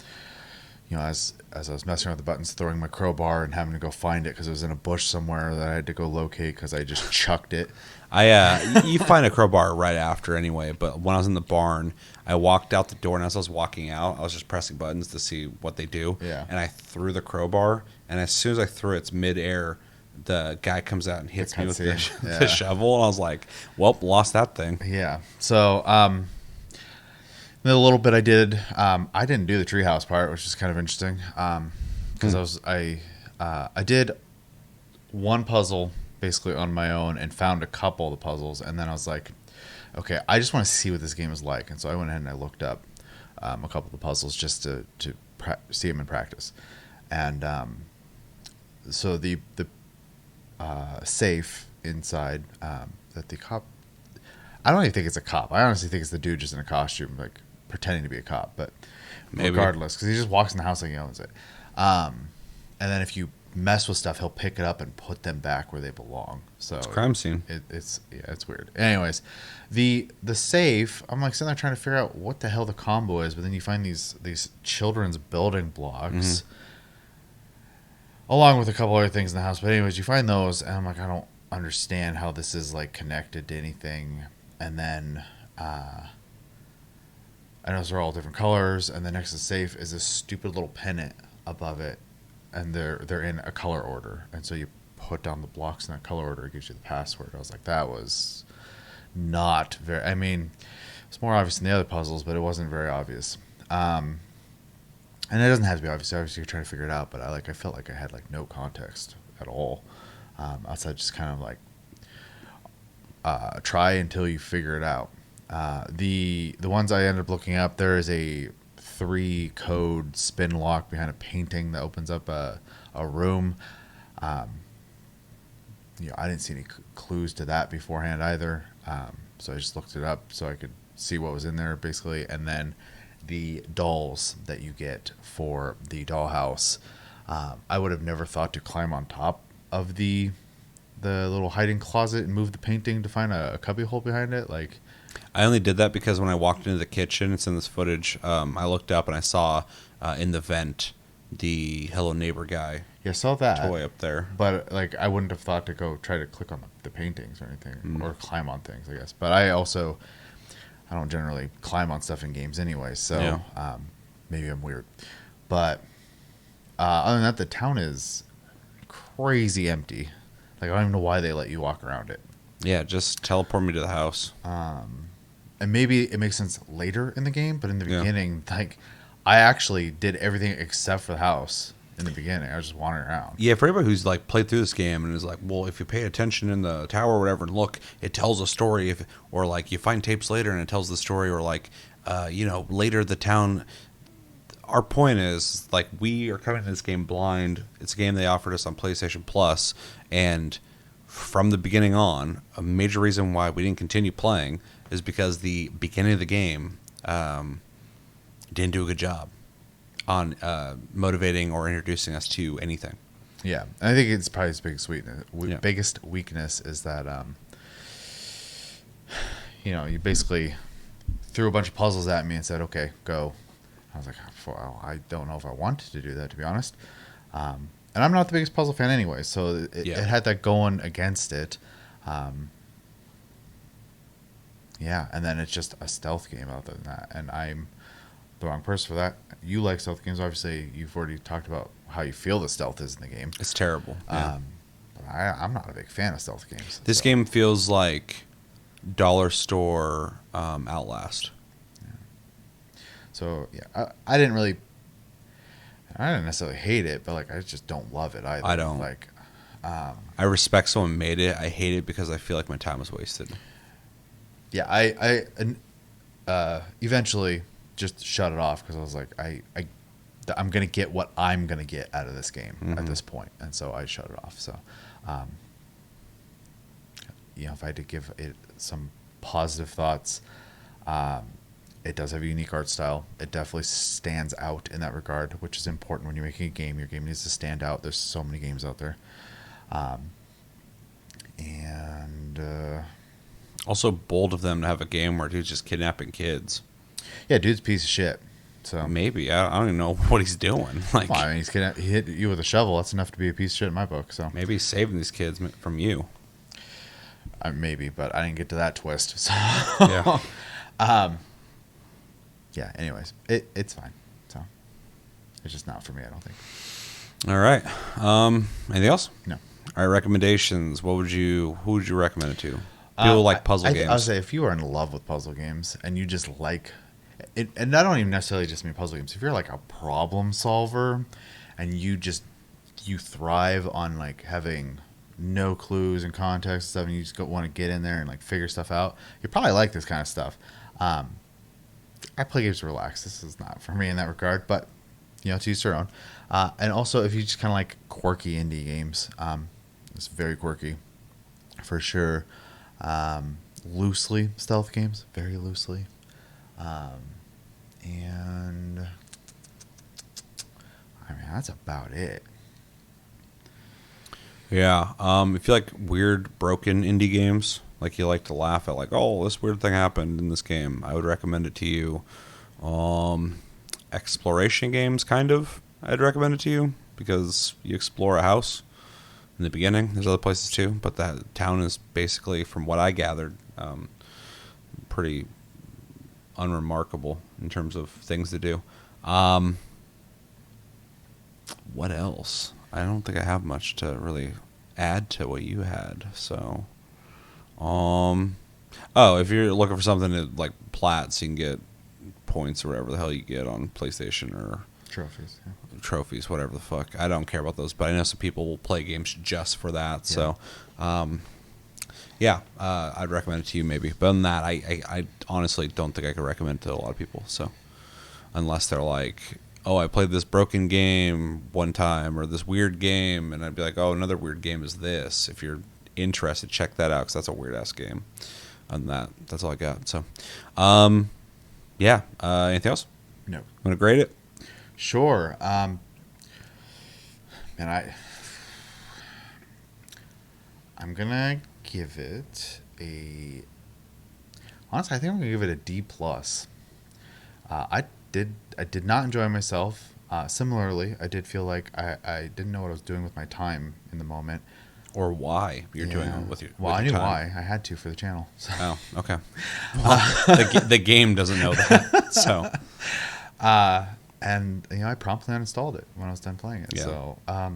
you know, as I was messing around with the buttons, throwing my crowbar and having to go find it because it was in a bush somewhere that I had to go locate because I just chucked it. You find a crowbar right after anyway, but when I was in the barn, I walked out the door, and as I was walking out, I was just pressing buttons to see what they do. Yeah. And I threw the crowbar, and as soon as I threw it, it's midair, the guy comes out and hits me with the shovel, and I was like, well, lost that thing. Yeah. So, the little bit I did, I didn't do the treehouse part, which is kind of interesting, because I did one puzzle basically on my own and found a couple of the puzzles, and then I was like, okay, I just want to see what this game is like, and so I went ahead and I looked up a couple of the puzzles just to see them in practice, and so the safe inside that the cop. I don't even think it's a cop. I honestly think it's the dude just in a costume, like pretending to be a cop. But Maybe. regardless, because he just walks in the house like he owns it. And then if you mess with stuff, he'll pick it up and put them back where they belong. So It's a crime scene. It's weird. Anyways, the safe. I'm like sitting there trying to figure out what the hell the combo is, but then you find these children's building blocks, along with a couple other things in the house. But anyways, you find those, and I'm like, I don't understand how this is like connected to anything. And then I notice they're all different colors, and then next to the safe is this stupid little pennant above it, and they're in a color order, and so you put down the blocks in that color order, it gives you the password. I was like, that was not very. I mean, it's more obvious than the other puzzles, but it wasn't very obvious. And it doesn't have to be obvious. Obviously, you're trying to figure it out, but I felt like I had like no context at all, outside just kind of like try until you figure it out. The ones I ended up looking up, there is a 3-code spin lock behind a painting that opens up a room. I didn't see any clues to that beforehand either, so I just looked it up so I could see what was in there basically. And then the dolls that you get for the dollhouse, I would have never thought to climb on top of the little hiding closet and move the painting to find a cubby hole behind it. Like, I only did that because when I walked into the kitchen, it's in this footage, I looked up and I saw in the vent the Hello Neighbor guy yeah, I saw that toy up there. but like I wouldn't have thought to go try to click on the paintings or anything, or climb on things, I guess. But I don't generally climb on stuff in games anyway, so Yeah. Maybe I'm weird. But other than that, the town is crazy empty. Like, I don't even know why they let you walk around it. Yeah, just teleport me to the house. And maybe it makes sense later in the game, but in the Yeah. beginning, like, I actually did everything except for the house in the beginning. I was just wandering around. Yeah, for anybody who's like played through this game and is like, well, if you pay attention in the tower or whatever and look, it tells a story. Or like you find tapes later and it tells the story, or like, later the town. Our point is, like, we are coming to this game blind. It's a game they offered us on PlayStation Plus, and from the beginning on, a major reason why we didn't continue playing is because the beginning of the game didn't do a good job on motivating or introducing us to anything. Yeah, and I think it's probably its biggest weakness. Yeah. Biggest weakness is that, you basically threw a bunch of puzzles at me and said, "Okay, go." I was like, well, I don't know if I wanted to do that, to be honest. And I'm not the biggest puzzle fan anyway, so it had that going against it. Yeah, and then it's just a stealth game other than that, and I'm the wrong person for that. You like stealth games. Obviously, you've already talked about how you feel the stealth is in the game. It's terrible. Yeah. But I'm not a big fan of stealth games. This game feels like dollar store Outlast. So yeah, I didn't necessarily hate it, but like I just don't love it either. I don't. Like, I respect someone made it. I hate it because I feel like my time was wasted. yeah, I eventually just shut it off because I was like, I'm gonna get what I'm gonna get out of this game at this point, and so I shut it off. So, if I had to give it some positive thoughts, it does have a unique art style. It definitely stands out in that regard, which is important when you're making a game. Your game needs to stand out. There's so many games out there. Also bold of them to have a game where dude's just kidnapping kids. Yeah, dude's a piece of shit. So Maybe. I don't even know what he's doing. Like, well, I mean, he hit you with a shovel. That's enough to be a piece of shit in my book. So maybe he's saving these kids from you. maybe, but I didn't get to that twist. So Yeah. yeah. Anyways, it's fine. So it's just not for me, I don't think. All right. Anything else? No. All right. Recommendations. Who would you recommend it to? People like puzzle games. I would say if you are in love with puzzle games and you just like it, and I don't even necessarily just mean puzzle games. If you're like a problem solver and you thrive on like having no clues and context and stuff, and you just want to get in there and like figure stuff out, you probably like this kind of stuff. I play games to relax. This is not for me in that regard, but to each their own. And also, if you just kind of like quirky indie games, it's very quirky. for sure. Loosely stealth games, very loosely. And I mean, that's about it. Yeah. If you like weird, broken indie games, like you like to laugh at, like, oh, this weird thing happened in this game, I would recommend it to you. Exploration games, kind of, I'd recommend it to you because you explore a house in the beginning. There's other places too, but that town is basically, from what I gathered, pretty unremarkable in terms of things to do. What else? I don't think I have much to really add to what you had. So, oh, if you're looking for something to, like, plats, you can get points or whatever the hell you get on PlayStation, or trophies, whatever the fuck. I don't care about those, but I know some people will play games just for that. Yeah. So, I'd recommend it to you maybe. But other than that, I honestly don't think I could recommend it to a lot of people. So, unless they're like, oh, I played this broken game one time, or this weird game, and I'd be like, oh, another weird game is this. If you're interested, check that out, because that's a weird-ass game. And that's all I got. So, anything else? No. Want to grade it? Sure. I'm gonna give it a. Honestly, I think I'm gonna give it a D+. I did not enjoy myself. Similarly, I did feel like I didn't know what I was doing with my time in the moment, or why you're doing it with your. Well, with I your knew time. why. I had to for the channel. So. Oh, okay. Well, the game doesn't know that, so. And I promptly uninstalled it when I was done playing it. Yeah. So, I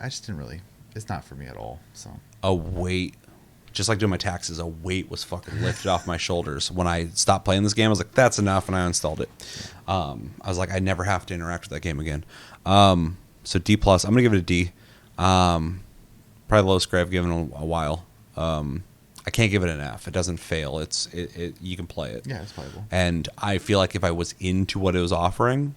just didn't really. It's not for me at all. So. A weight, just like doing my taxes, a weight was fucking lifted off my shoulders when I stopped playing this game. I was like, that's enough, and I uninstalled it. I was like, I never have to interact with that game again. So D+. I'm gonna give it a D. Probably the lowest grade I've given in a while. I can't give it an F. It doesn't fail. It you can play it. Yeah, it's playable. And I feel like if I was into what it was offering,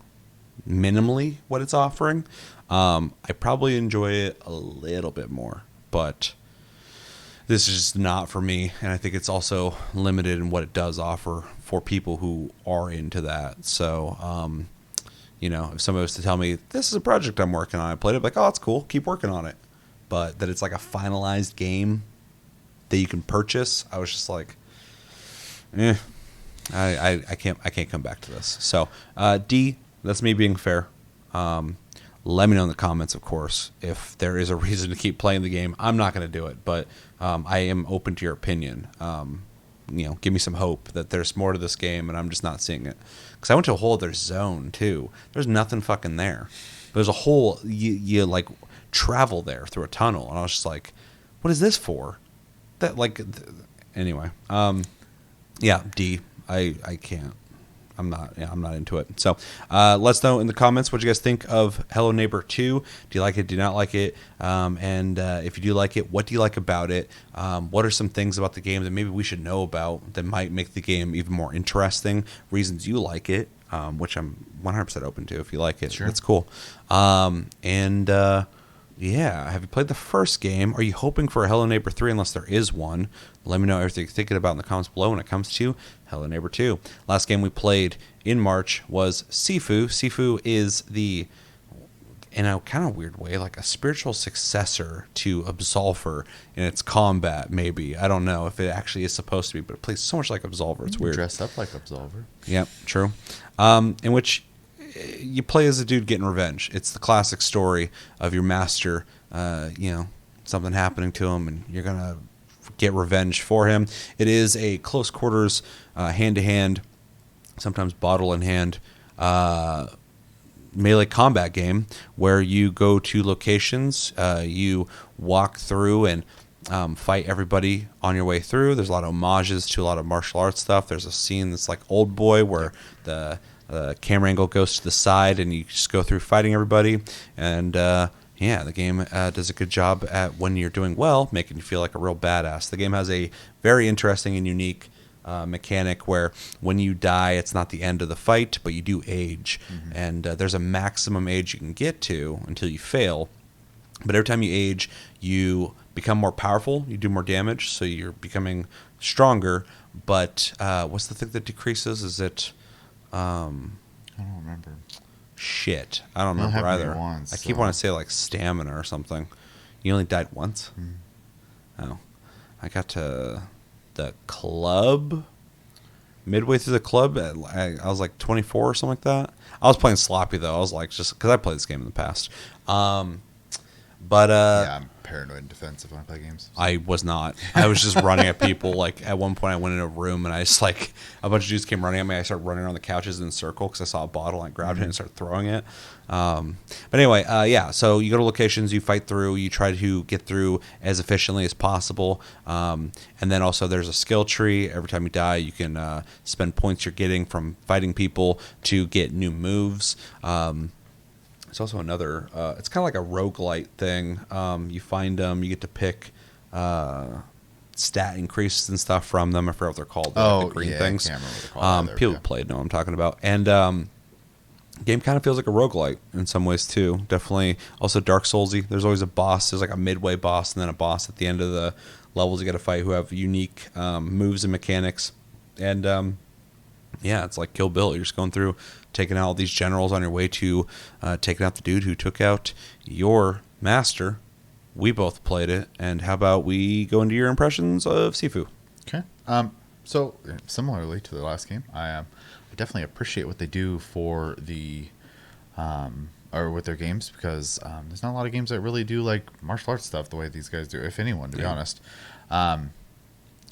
minimally what it's offering, I probably enjoy it a little bit more. But this is just not for me, and I think it's also limited in what it does offer for people who are into that. So, if somebody was to tell me, this is a project I'm working on, I played it, like, oh, that's cool, keep working on it. But that it's like a finalized game that you can purchase, I was just like, I can't come back to this. So, D, that's me being fair. Let me know in the comments, of course, if there is a reason to keep playing the game. I'm not going to do it, but I am open to your opinion. Give me some hope that there's more to this game, and I'm just not seeing it. Because I went to a whole other zone, too. There's nothing fucking there. There's a whole, you like, travel there through a tunnel, and I was just like, what is this for? Anyway. D. I can't. I'm not into it. So let's know in the comments what you guys think of Hello Neighbor 2. Do you like it? Do you not like it? And if you do like it, what do you like about it? What are some things about the game that maybe we should know about that might make the game even more interesting? Reasons you like it, which I'm 100% open to. If you like it, sure. That's cool. Have you played the first game? Are you hoping for a Hello Neighbor 3 unless there is one? Let me know everything you're thinking about in the comments below when it comes to Hello Neighbor 2. Last game we played in March was Sifu. Sifu is the, in a kind of weird way, like a spiritual successor to Absolver in its combat, maybe. I don't know if it actually is supposed to be, but it plays so much like Absolver. It's weird. Dressed up like Absolver. Yep, true. In which you play as a dude getting revenge. It's the classic story of your master, something happening to him, and you're going to get revenge for him. It is a close quarters, hand-to-hand, sometimes bottle-in-hand, melee combat game where you go to locations, you walk through and fight everybody on your way through. There's a lot of homages to a lot of martial arts stuff. There's a scene that's like Old Boy where the camera angle goes to the side and you just go through fighting everybody. And the game does a good job at, when you're doing well, making you feel like a real badass. The game has a very interesting and unique mechanic where when you die, it's not the end of the fight, but you do age. Mm-hmm. And there's a maximum age you can get to until you fail. But every time you age, you become more powerful. You do more damage, so you're becoming stronger. But what's the thing that decreases? Is it? I don't remember. Shit, I don't It only remember happened to either. me once, I keep so- wanting to say like stamina or something. You only died once. Oh, I got to the club. Midway through the club, I was like 24 or something like that. I was playing sloppy though. I was like, just because I played this game in the past. But Yeah, I'm paranoid and defensive when I play games. I was not. I was just running at people. Like at one point, I went in a room and I just like a bunch of dudes came running at me. I started running around the couches in a circle because I saw a bottle and I grabbed it and started throwing it. But anyway, yeah. So you go to locations, you fight through, you try to get through as efficiently as possible, and then also there's a skill tree. Every time you die, you can spend points you're getting from fighting people to get new moves. It's also another, it's kind of like a roguelite thing. You find them, you get to pick stat increases and stuff from them. I forgot what they're called. They're like the green things. I can't remember what they're called either, People who played know what I'm talking about. And game kind of feels like a roguelite in some ways too. Definitely also Dark Soulsy. There's always a boss. There's like a midway boss and then a boss at the end of the levels you got to fight who have unique moves and mechanics. And yeah, it's like Kill Bill. You're just going through, taking out all these generals on your way to taking out the dude who took out your master. We both played it, and how about we go into your impressions of Sifu? Okay. So similarly to the last game, I definitely appreciate what they do for the or with their games, because there's not a lot of games that really do like martial arts stuff the way these guys do, if anyone, to be honest.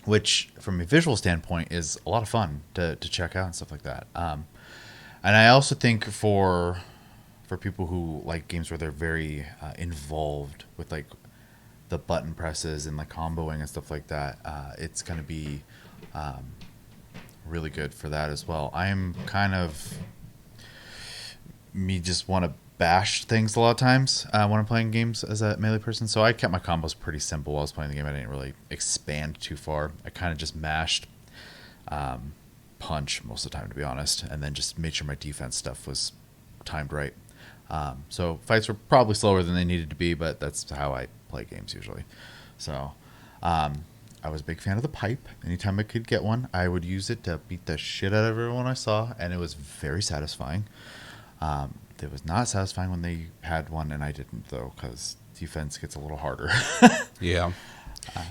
Which, from a visual standpoint, is a lot of fun to check out and stuff like that. And I also think for people who like games where they're very involved with like the button presses and like comboing and stuff like that, it's going to be really good for that as well. I'm kind of just want to bash things a lot of times when I'm playing games as a melee person. So I kept my combos pretty simple while I was playing the game. I didn't really expand too far. I kind of just mashed punch most of the time, to be honest, and then just made sure my defense stuff was timed right. So fights were probably slower than they needed to be, but that's how I play games usually. So I was a big fan of the pipe. Anytime I could get one, I would use it to beat the shit out of everyone I saw, and it was very satisfying. It was not satisfying when they had one and I didn't, though, because defense gets a little harder. Yeah.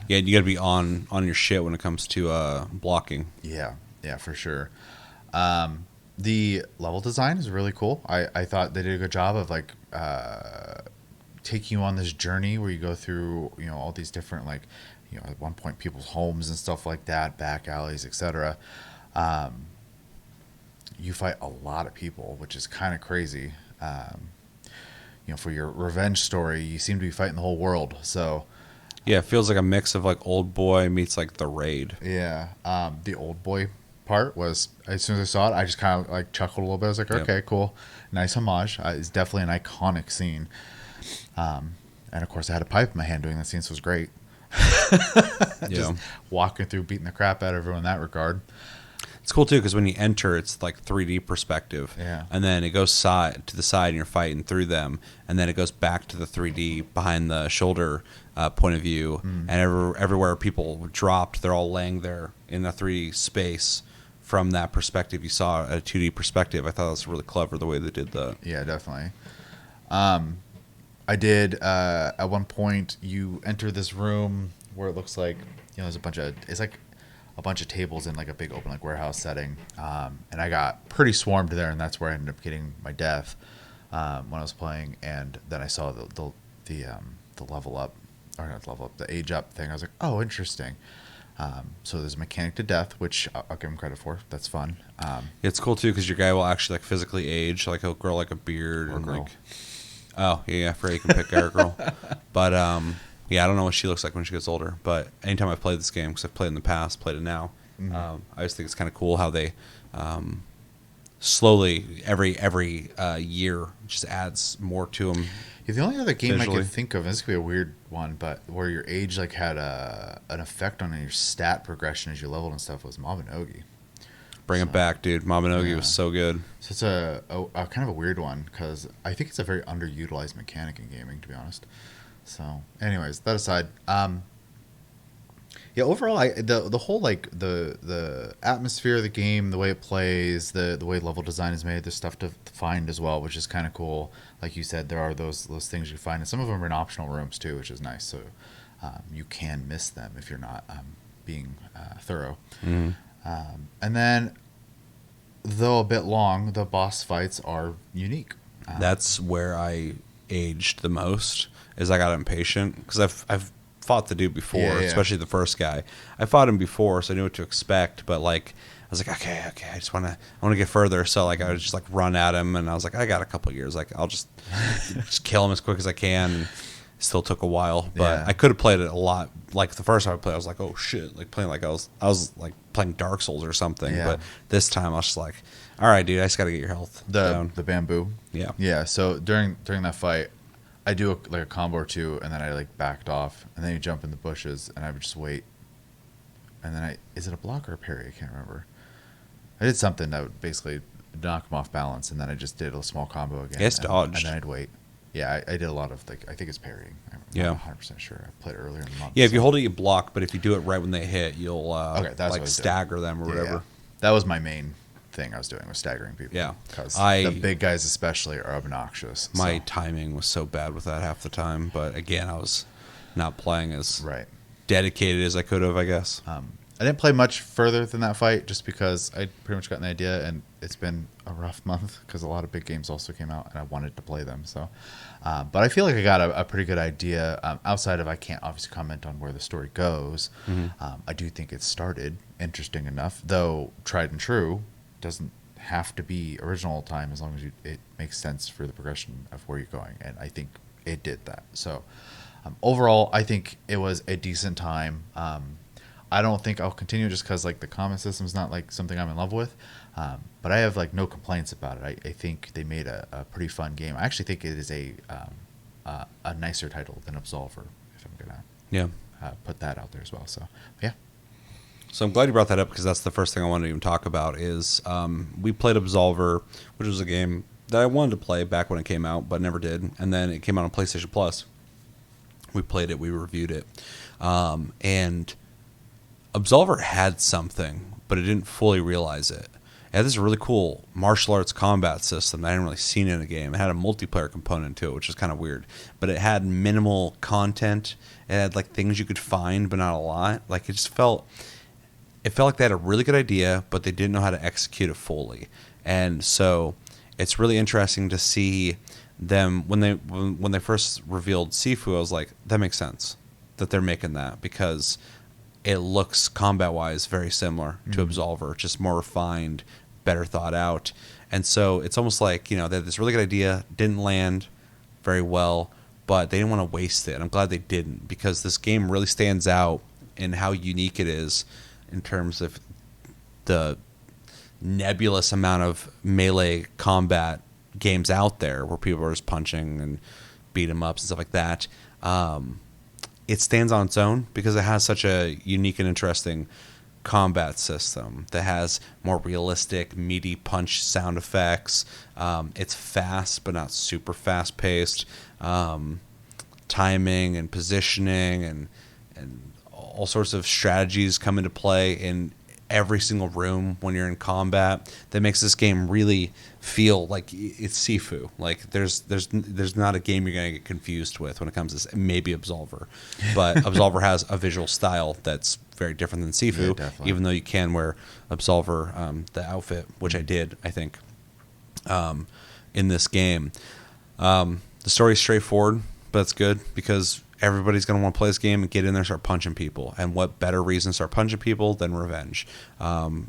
Yeah, you got to be on your shit when it comes to blocking. Yeah, for sure. The level design is really cool. I thought they did a good job of like taking you on this journey where you go through, all these different, like, at one point people's homes and stuff like that, back alleys, etc. You fight a lot of people, which is kind of crazy. For your revenge story, you seem to be fighting the whole world. So yeah, it feels like a mix of like Old Boy meets like The Raid. Yeah, the Old Boy part was, as soon as I saw it, I just kind of like chuckled a little bit. I was like, okay, cool, nice homage. It's definitely an iconic scene. And of course, I had a pipe in my hand doing that scene, so it was great. Just walking through, beating the crap out of everyone in that regard. It's cool too because when you enter, it's like 3D perspective. Yeah. And then it goes to the side, and you're fighting through them, and then it goes back to the 3D behind the shoulder point of view. And everywhere people dropped, they're all laying there in a 3D space from that perspective. You saw a 2D perspective. I thought that was really clever the way they did that. Yeah, definitely. I did at one point. You enter this room where it looks like there's it's like a bunch of tables in like a big open like warehouse setting, and I got pretty swarmed there, and that's where I ended up getting my death when I was playing. And then I saw the level up, or not level up, the age up thing. I was like, oh, interesting. So there's a mechanic to death, which I'll give him credit for. That's fun. It's cool too because your guy will actually like physically age, like he'll grow like a beard or and girl. like. Oh yeah, I forget you can pick guy or girl, but yeah, I don't know what she looks like when she gets older. But anytime I've played this game, because I've played in the past, played it now, I just think it's kind of cool how they slowly every year just adds more to them. Yeah, the only other game visually. I could think of, and this could be a weird one, but where your age like had an effect on your stat progression as you leveled and stuff, was Mabinogi. Bring it back, dude. Mabinogi was so good. So it's a kind of a weird one because I think it's a very underutilized mechanic in gaming, to be honest. So, anyways, that aside, yeah, overall, the whole like the atmosphere of the game, the way it plays, the way level design is made, there's stuff to find as well, which is kind of cool. Like you said, there are those things you find, and some of them are in optional rooms too, which is nice. So you can miss them if you're not being thorough. Mm. And then, though a bit long, the boss fights are unique. That's where I aged the most. Is I got impatient because I've fought the dude before, Yeah, yeah. especially the first guy. I fought him before, so I knew what to expect. But like, I was like, okay, I want to get further. So like, I would just like run at him, and I was like, I got a couple years. Like, I'll just kill him as quick as I can. And still took a while, but Yeah. I could have played it a lot. Like the first time I played, I was like, oh shit, like playing like I was like playing Dark Souls or something. Yeah. But this time I was just like, all right, dude, I just got to get your health down. The bamboo. Yeah. Yeah. So during that fight, I do like a combo or two, and then I like backed off, and then you jump in the bushes, and I would just wait, and then is it a block or a parry? I can't remember. I did something that would basically knock him off balance, and then I just did a small combo again. Yes, and, dodged. and then I'd wait. Yeah, I did a lot of like I think it's parrying. I'm Yeah. not 100% sure. I played it earlier in the month. Yeah, if you so- hold it, you block. But if you do it right when they hit, you'll Okay, that's what I like was doing. stagger them or Yeah, whatever. yeah. That was my main thing I was doing was staggering people. Yeah. because I- the big guys especially are obnoxious. My so- timing was so bad with that half the time. But again, I was not playing as right. dedicated as I could have, I guess. I didn't play much further than that fight just because I'd pretty much gotten the idea, and it's been a rough month because a lot of big games also came out, and I wanted to play them. So, but I feel like I got a pretty good idea. Outside of I can't obviously comment on where the story goes. I do think it started interesting enough, though tried and true doesn't have to be original time as long as it makes sense for the progression of where you're going, and I think it did that. So, overall, I think it was a decent time. I don't think I'll continue just because like the combat system is not like something I'm in love with, but I have like no complaints about it. I think they made a pretty fun game. I actually think it is a nicer title than Absolver, if I'm gonna Yeah. put that out there as well. So yeah, So I'm glad you brought that up because that's the first thing I wanted to even talk about is we played Absolver, which was a game that I wanted to play back when it came out, but never did. And then it came out on PlayStation Plus. We played it, we reviewed it. And Absolver had something, but it didn't fully realize it. It had this really cool martial arts combat system that I hadn't really seen in a game. It had a multiplayer component to it, which is kind of weird. But it had minimal content. It had like things you could find, but not a lot. Like it felt like they had a really good idea, but they didn't know how to execute it fully. And so it's really interesting to see them when they first revealed Sifu. I was like, that makes sense that they're making that because it looks combat-wise very similar to Absolver, just more refined, better thought out. And so it's almost like, they had this really good idea, didn't land very well, but they didn't want to waste it. I'm glad they didn't because this game really stands out in how unique it is in terms of the nebulous amount of melee combat games out there where people are just punching and beat 'em ups and stuff like that. It stands on its own because it has such a unique and interesting combat system that has more realistic, meaty punch sound effects. It's fast, but not super fast paced. Timing and positioning and all sorts of strategies come into play in every single room when you're in combat that makes this game really feel like it's Sifu. Like there's not a game you're going to get confused with when it comes to this. Maybe Absolver, but Absolver has a visual style that's very different than Sifu. Yeah, definitely. Even though you can wear Absolver the outfit, which I did, I think, in this game. The story's straightforward, but it's good because everybody's going to want to play this game and get in there and start punching people. And what better reason to start punching people than revenge?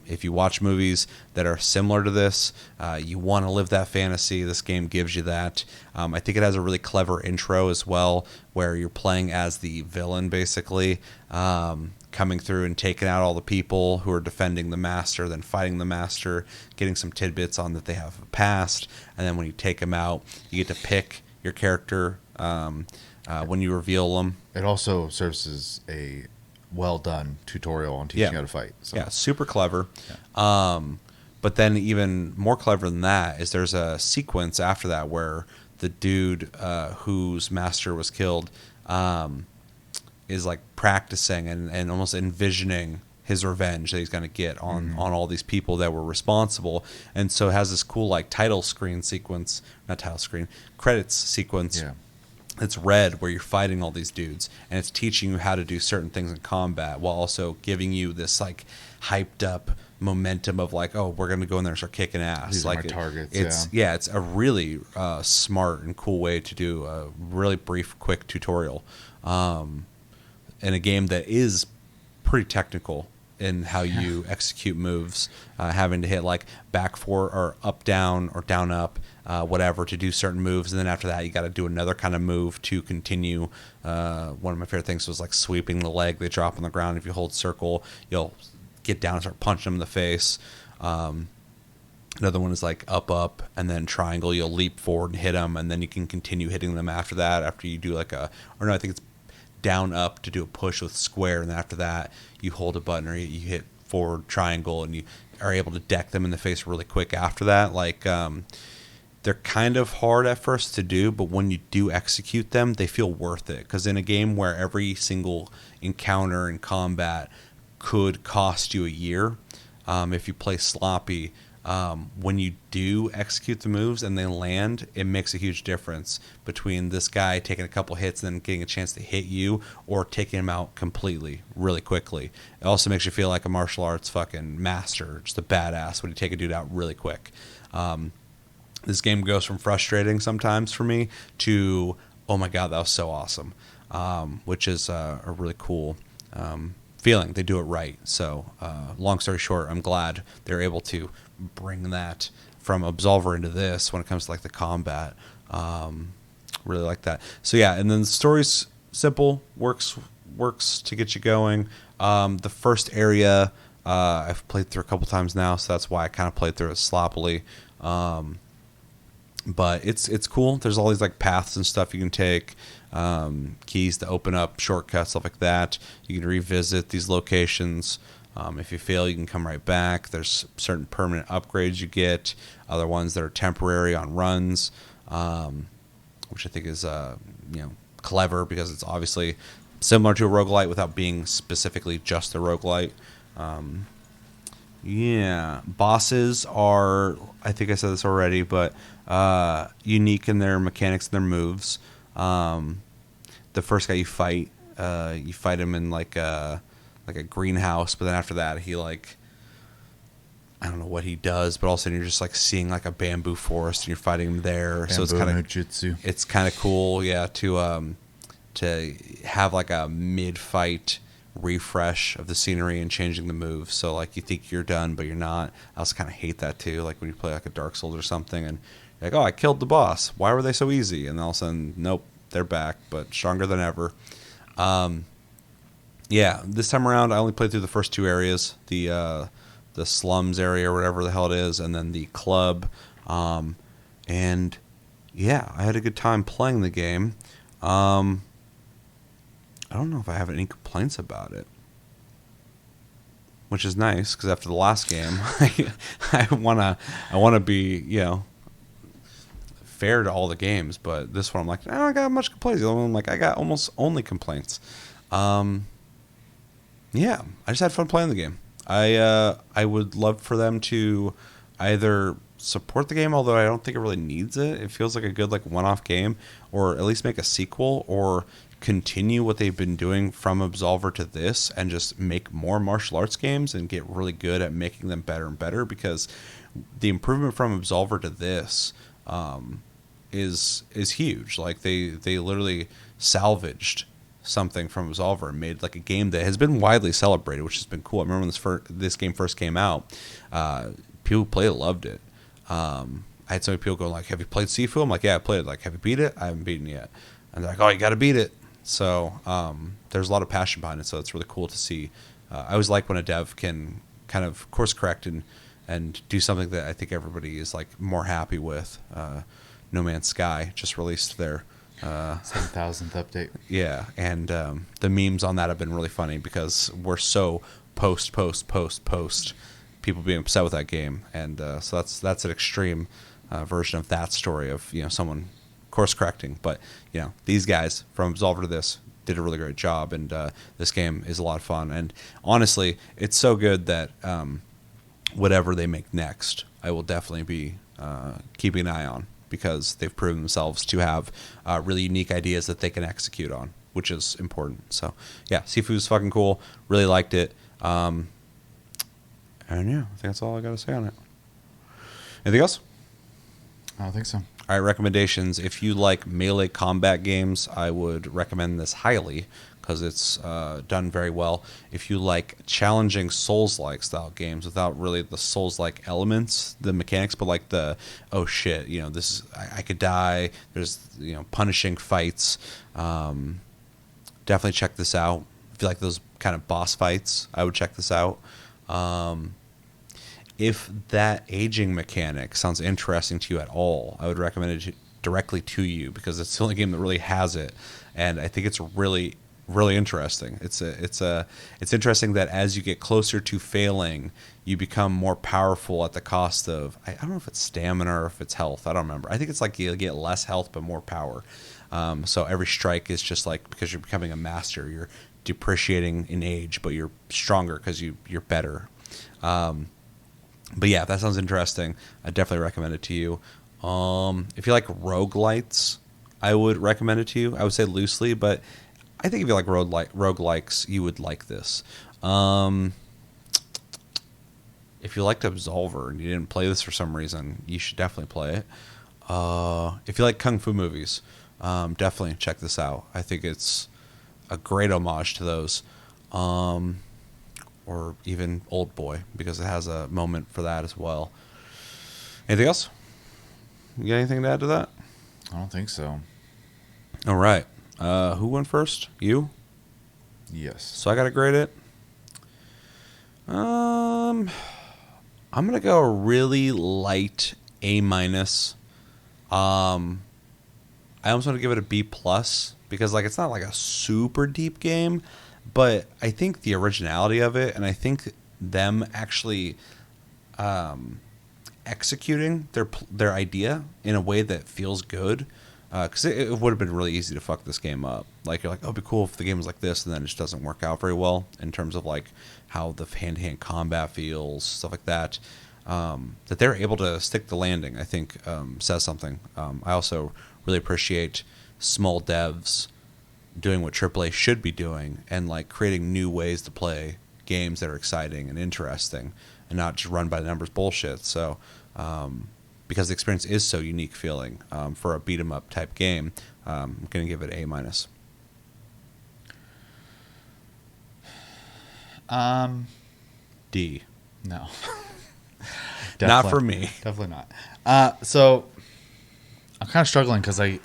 If you watch movies that are similar to this, you want to live that fantasy. This game gives you that. I think it has a really clever intro as well, where you're playing as the villain, basically, coming through and taking out all the people who are defending the master, then fighting the master, getting some tidbits on that they have a past. And then when you take them out, you get to pick your character when you reveal them. it also serves as a well done tutorial on teaching Yeah. how to fight. So. Yeah, super clever. But then even more clever than that is there's a sequence after that where the dude whose master was killed is like practicing and almost envisioning his revenge that he's going to get on all these people that were responsible. And so it has this cool like title screen sequence, not title screen, credits sequence. Yeah. It's red where you're fighting all these dudes, and it's teaching you how to do certain things in combat while also giving you this like hyped up momentum of like, oh, we're gonna go in there and start kicking ass. These are like my targets. it's a really smart and cool way to do a really brief, quick tutorial in a game that is pretty technical in how you execute moves, having to hit like back four or up down or down up, whatever, to do certain moves, and then after that you got to do another kind of move to continue. One of my favorite things was like sweeping the leg. They drop on the ground. If you hold circle, you'll get down and start punching them in the face. Another one is like up, and then triangle. You'll leap forward and hit them, and then you can continue hitting them after that. After you do like I think it's down up to do a push with square, and then after that you hold a button or you hit forward triangle, and you are able to deck them in the face really quick after that. Like they're kind of hard at first to do, but when you do execute them, they feel worth it, because in a game where every single encounter in combat could cost you a year, if you play sloppy, when you do execute the moves and they land, it makes a huge difference between this guy taking a couple hits and then getting a chance to hit you, or taking him out completely really quickly. It also makes you feel like a martial arts fucking master, just a badass when you take a dude out really quick. This game goes from frustrating sometimes for me to, oh my god, that was so awesome, which is a really cool feeling. They do it right. So long story short, I'm glad they're able to bring that from Absolver into this when it comes to like the combat. Really like that. So yeah, and then the story's simple, works to get you going. The first area I've played through a couple times now, so that's why I kind of played through it sloppily. But it's cool. There's all these like paths and stuff you can take, keys to open up shortcuts, stuff like that. You can revisit these locations. If you fail, you can come right back. There's certain permanent upgrades you get, other ones that are temporary on runs, which I think is clever, because it's obviously similar to a roguelite without being specifically just a roguelite. Bosses are, I think I said this already, but unique in their mechanics and their moves. The first guy you fight him in like a greenhouse, but then after that he like, I don't know what he does, but all of a sudden you're just like seeing like a bamboo forest and you're fighting him there. Bamboo so it's kind of jutsu. It's kind of cool, yeah, to have like a mid-fight refresh of the scenery and changing the moves. So like you think you're done, but you're not. I also kind of hate that too. Like when you play like a Dark Souls or something, and you're like, oh, I killed the boss. Why were they so easy? And all of a sudden, nope, they're back, but stronger than ever. This time around, I only played through the first two areas, the slums area or whatever the hell it is, and then the club. And yeah, I had a good time playing the game. I don't know if I have any complaints about it, which is nice, because after the last game, I wanna be fair to all the games, but this one I'm like, I don't got much complaints. The other one I'm like, I got almost only complaints. I just had fun playing the game. I would love for them to either support the game, although I don't think it really needs it. It feels like a good like one-off game, or at least make a sequel, or continue what they've been doing from Absolver to this and just make more martial arts games and get really good at making them better and better, because the improvement from Absolver to this is huge. Like they literally salvaged something from Absolver and made like a game that has been widely celebrated, which has been cool. I remember when this game first came out, people who played it loved it. I had so many people going like, have you played Sifu? I'm like, yeah, I played it. Like, have you beat it? I haven't beaten it yet. And they're like, oh, you got to beat it. So there's a lot of passion behind it, so it's really cool to see. I always like when a dev can kind of course correct and do something that I think everybody is like more happy with. No Man's Sky just released their 7,000th update. Yeah, and the memes on that have been really funny, because we're so post people being upset with that game, and so that's an extreme version of that story of someone course correcting. But these guys from Absolver to this did a really great job, and this game is a lot of fun. And honestly, it's so good that whatever they make next, I will definitely be keeping an eye on, because they've proven themselves to have really unique ideas that they can execute on, which is important. So yeah, Sifu's fucking cool. Really liked it. And yeah, I think that's all I got to say on it. Anything else? I don't think so. All right, recommendations. If you like melee combat games, I would recommend this highly, because it's done very well. If you like challenging Souls-like style games without really the Souls-like elements, the mechanics, but like the, oh shit, this is, I could die. There's, punishing fights. Definitely check this out. If you like those kind of boss fights, I would check this out. If that aging mechanic sounds interesting to you at all, I would recommend it directly to you, because it's the only game that really has it, and I think it's really, really interesting. It's interesting that as you get closer to failing, you become more powerful at the cost of, I don't know if it's stamina or if it's health. I don't remember. I think it's like you get less health but more power. So every strike is just like, because you're becoming a master, you're depreciating in age, but you're stronger because you're better. But yeah, if that sounds interesting, I definitely recommend it to you. If you like roguelites, I would recommend it to you. I would say loosely, but I think if you like roguelikes, you would like this. If you liked Absolver and you didn't play this for some reason, you should definitely play it. If you like kung fu movies, definitely check this out. I think it's a great homage to those. Or even Old Boy, because it has a moment for that as well. Anything else? You got anything to add to that? I don't think so. All right. Who went first? You? Yes. So I got to grade it. I'm going to go a really light A-. I almost want to give it a B+, because like it's not like a super deep game, but I think the originality of it, and I think them actually executing their idea in a way that feels good, because it would have been really easy to fuck this game up. Like, you're like, oh, it'd be cool if the game was like this, and then it just doesn't work out very well in terms of like how the hand-to-hand combat feels, stuff like that. That they're able to stick the landing, I think, says something. I also really appreciate small devs doing what AAA should be doing, and like creating new ways to play games that are exciting and interesting, and not just run by the numbers bullshit. So, because the experience is so unique feeling for a beat 'em up type game, I'm gonna give it A-. D. No. Not for me. Definitely not. So I'm kind of struggling because I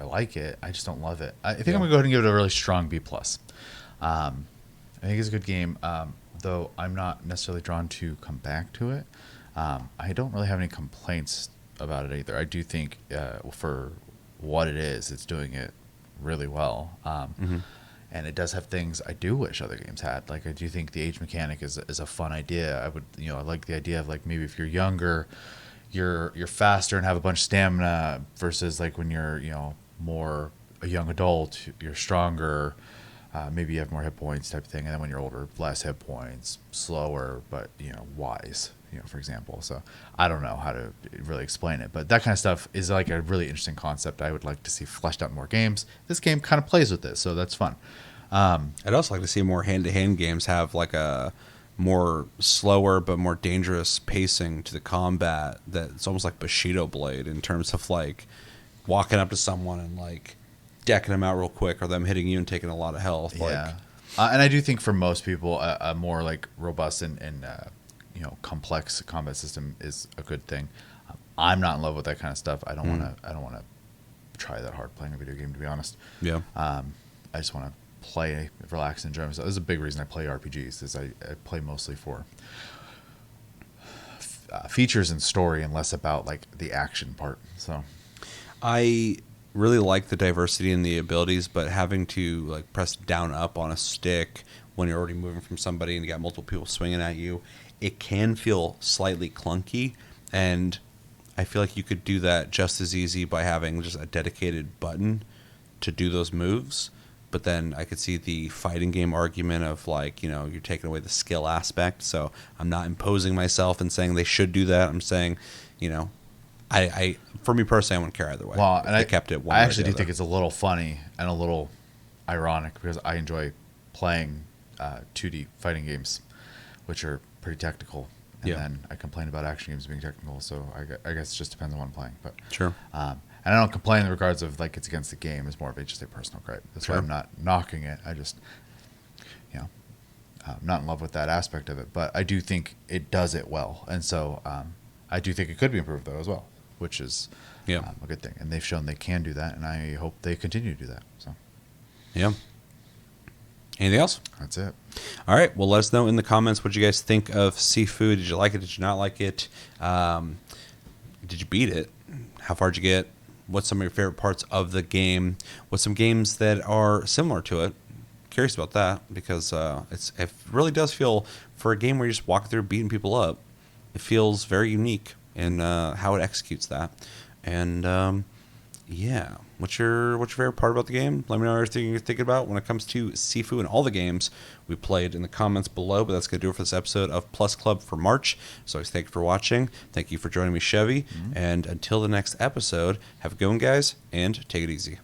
like it. I just don't love it. I think I'm gonna go ahead and give it a really strong B+. I think it's a good game, though I'm not necessarily drawn to come back to it. I don't really have any complaints about it either. I do think for what it is, it's doing it really well. And it does have things I do wish other games had. Like, I do think the age mechanic is a fun idea. I like the idea of like, maybe if you're younger, you're faster and have a bunch of stamina, versus like when you're more a young adult, you're stronger. Maybe you have more hit points type of thing, and then when you're older, less hit points, slower, but wise. For example. So I don't know how to really explain it, but that kind of stuff is like a really interesting concept. I would like to see fleshed out in more games. This game kind of plays with this, so that's fun. I'd also like to see more hand-to-hand games have like a more slower but more dangerous pacing to the combat. That's almost like Bushido Blade in terms of like walking up to someone and like decking them out real quick, or them hitting you and taking a lot of health. Yeah, and I do think for most people, a more like robust and complex combat system is a good thing. I'm not in love with that kind of stuff. I don't want to try that hard playing a video game, to be honest. Yeah. I just want to play, relax, and enjoy myself. This is a big reason I play RPGs. Is I play mostly for features and story, and less about like the action part. So I really like the diversity in the abilities, but having to like press down up on a stick when you're already moving from somebody and you got multiple people swinging at you, it can feel slightly clunky. And I feel like you could do that just as easy by having just a dedicated button to do those moves. But then I could see the fighting game argument of like, you're taking away the skill aspect. So I'm not imposing myself and saying they should do that. I'm saying, I for me personally, I wouldn't care either way. Well, and I kept it one I way or actually the do think other. it's a little funny and a little ironic because I enjoy playing 2D fighting games, which are pretty technical. And Yeah. then I complain about action games being technical. So I guess it just depends on what I'm playing. But Sure. and I don't complain in regards of like it's against the game. It's more of just a personal gripe. That's why Sure. I'm not knocking it. I just, I'm not in love with that aspect of it. But I do think it does it well. And so I do think it could be improved though as well, which is Yeah. a good thing. And they've shown they can do that. And I hope they continue to do that. So Yeah. Anything else? that's it. All right. Well, let us know in the comments what you guys think of Sifu. Did you like it? Did you not like it? Did you beat it? How far did you get? What's some of your favorite parts of the game? What's some games that are similar to it? Curious about that because it really does feel, for a game where you're just walking through beating people up, it feels very unique in how it executes that. And yeah, what's your favorite part about the game? Let me know everything you're thinking about when it comes to Sifu and all the games we played in the comments below. But that's going to do it for this episode of Plus Club for March. So thank you for watching. Thank you for joining me, Chevy. And until the next episode, have a good one, guys, and take it easy.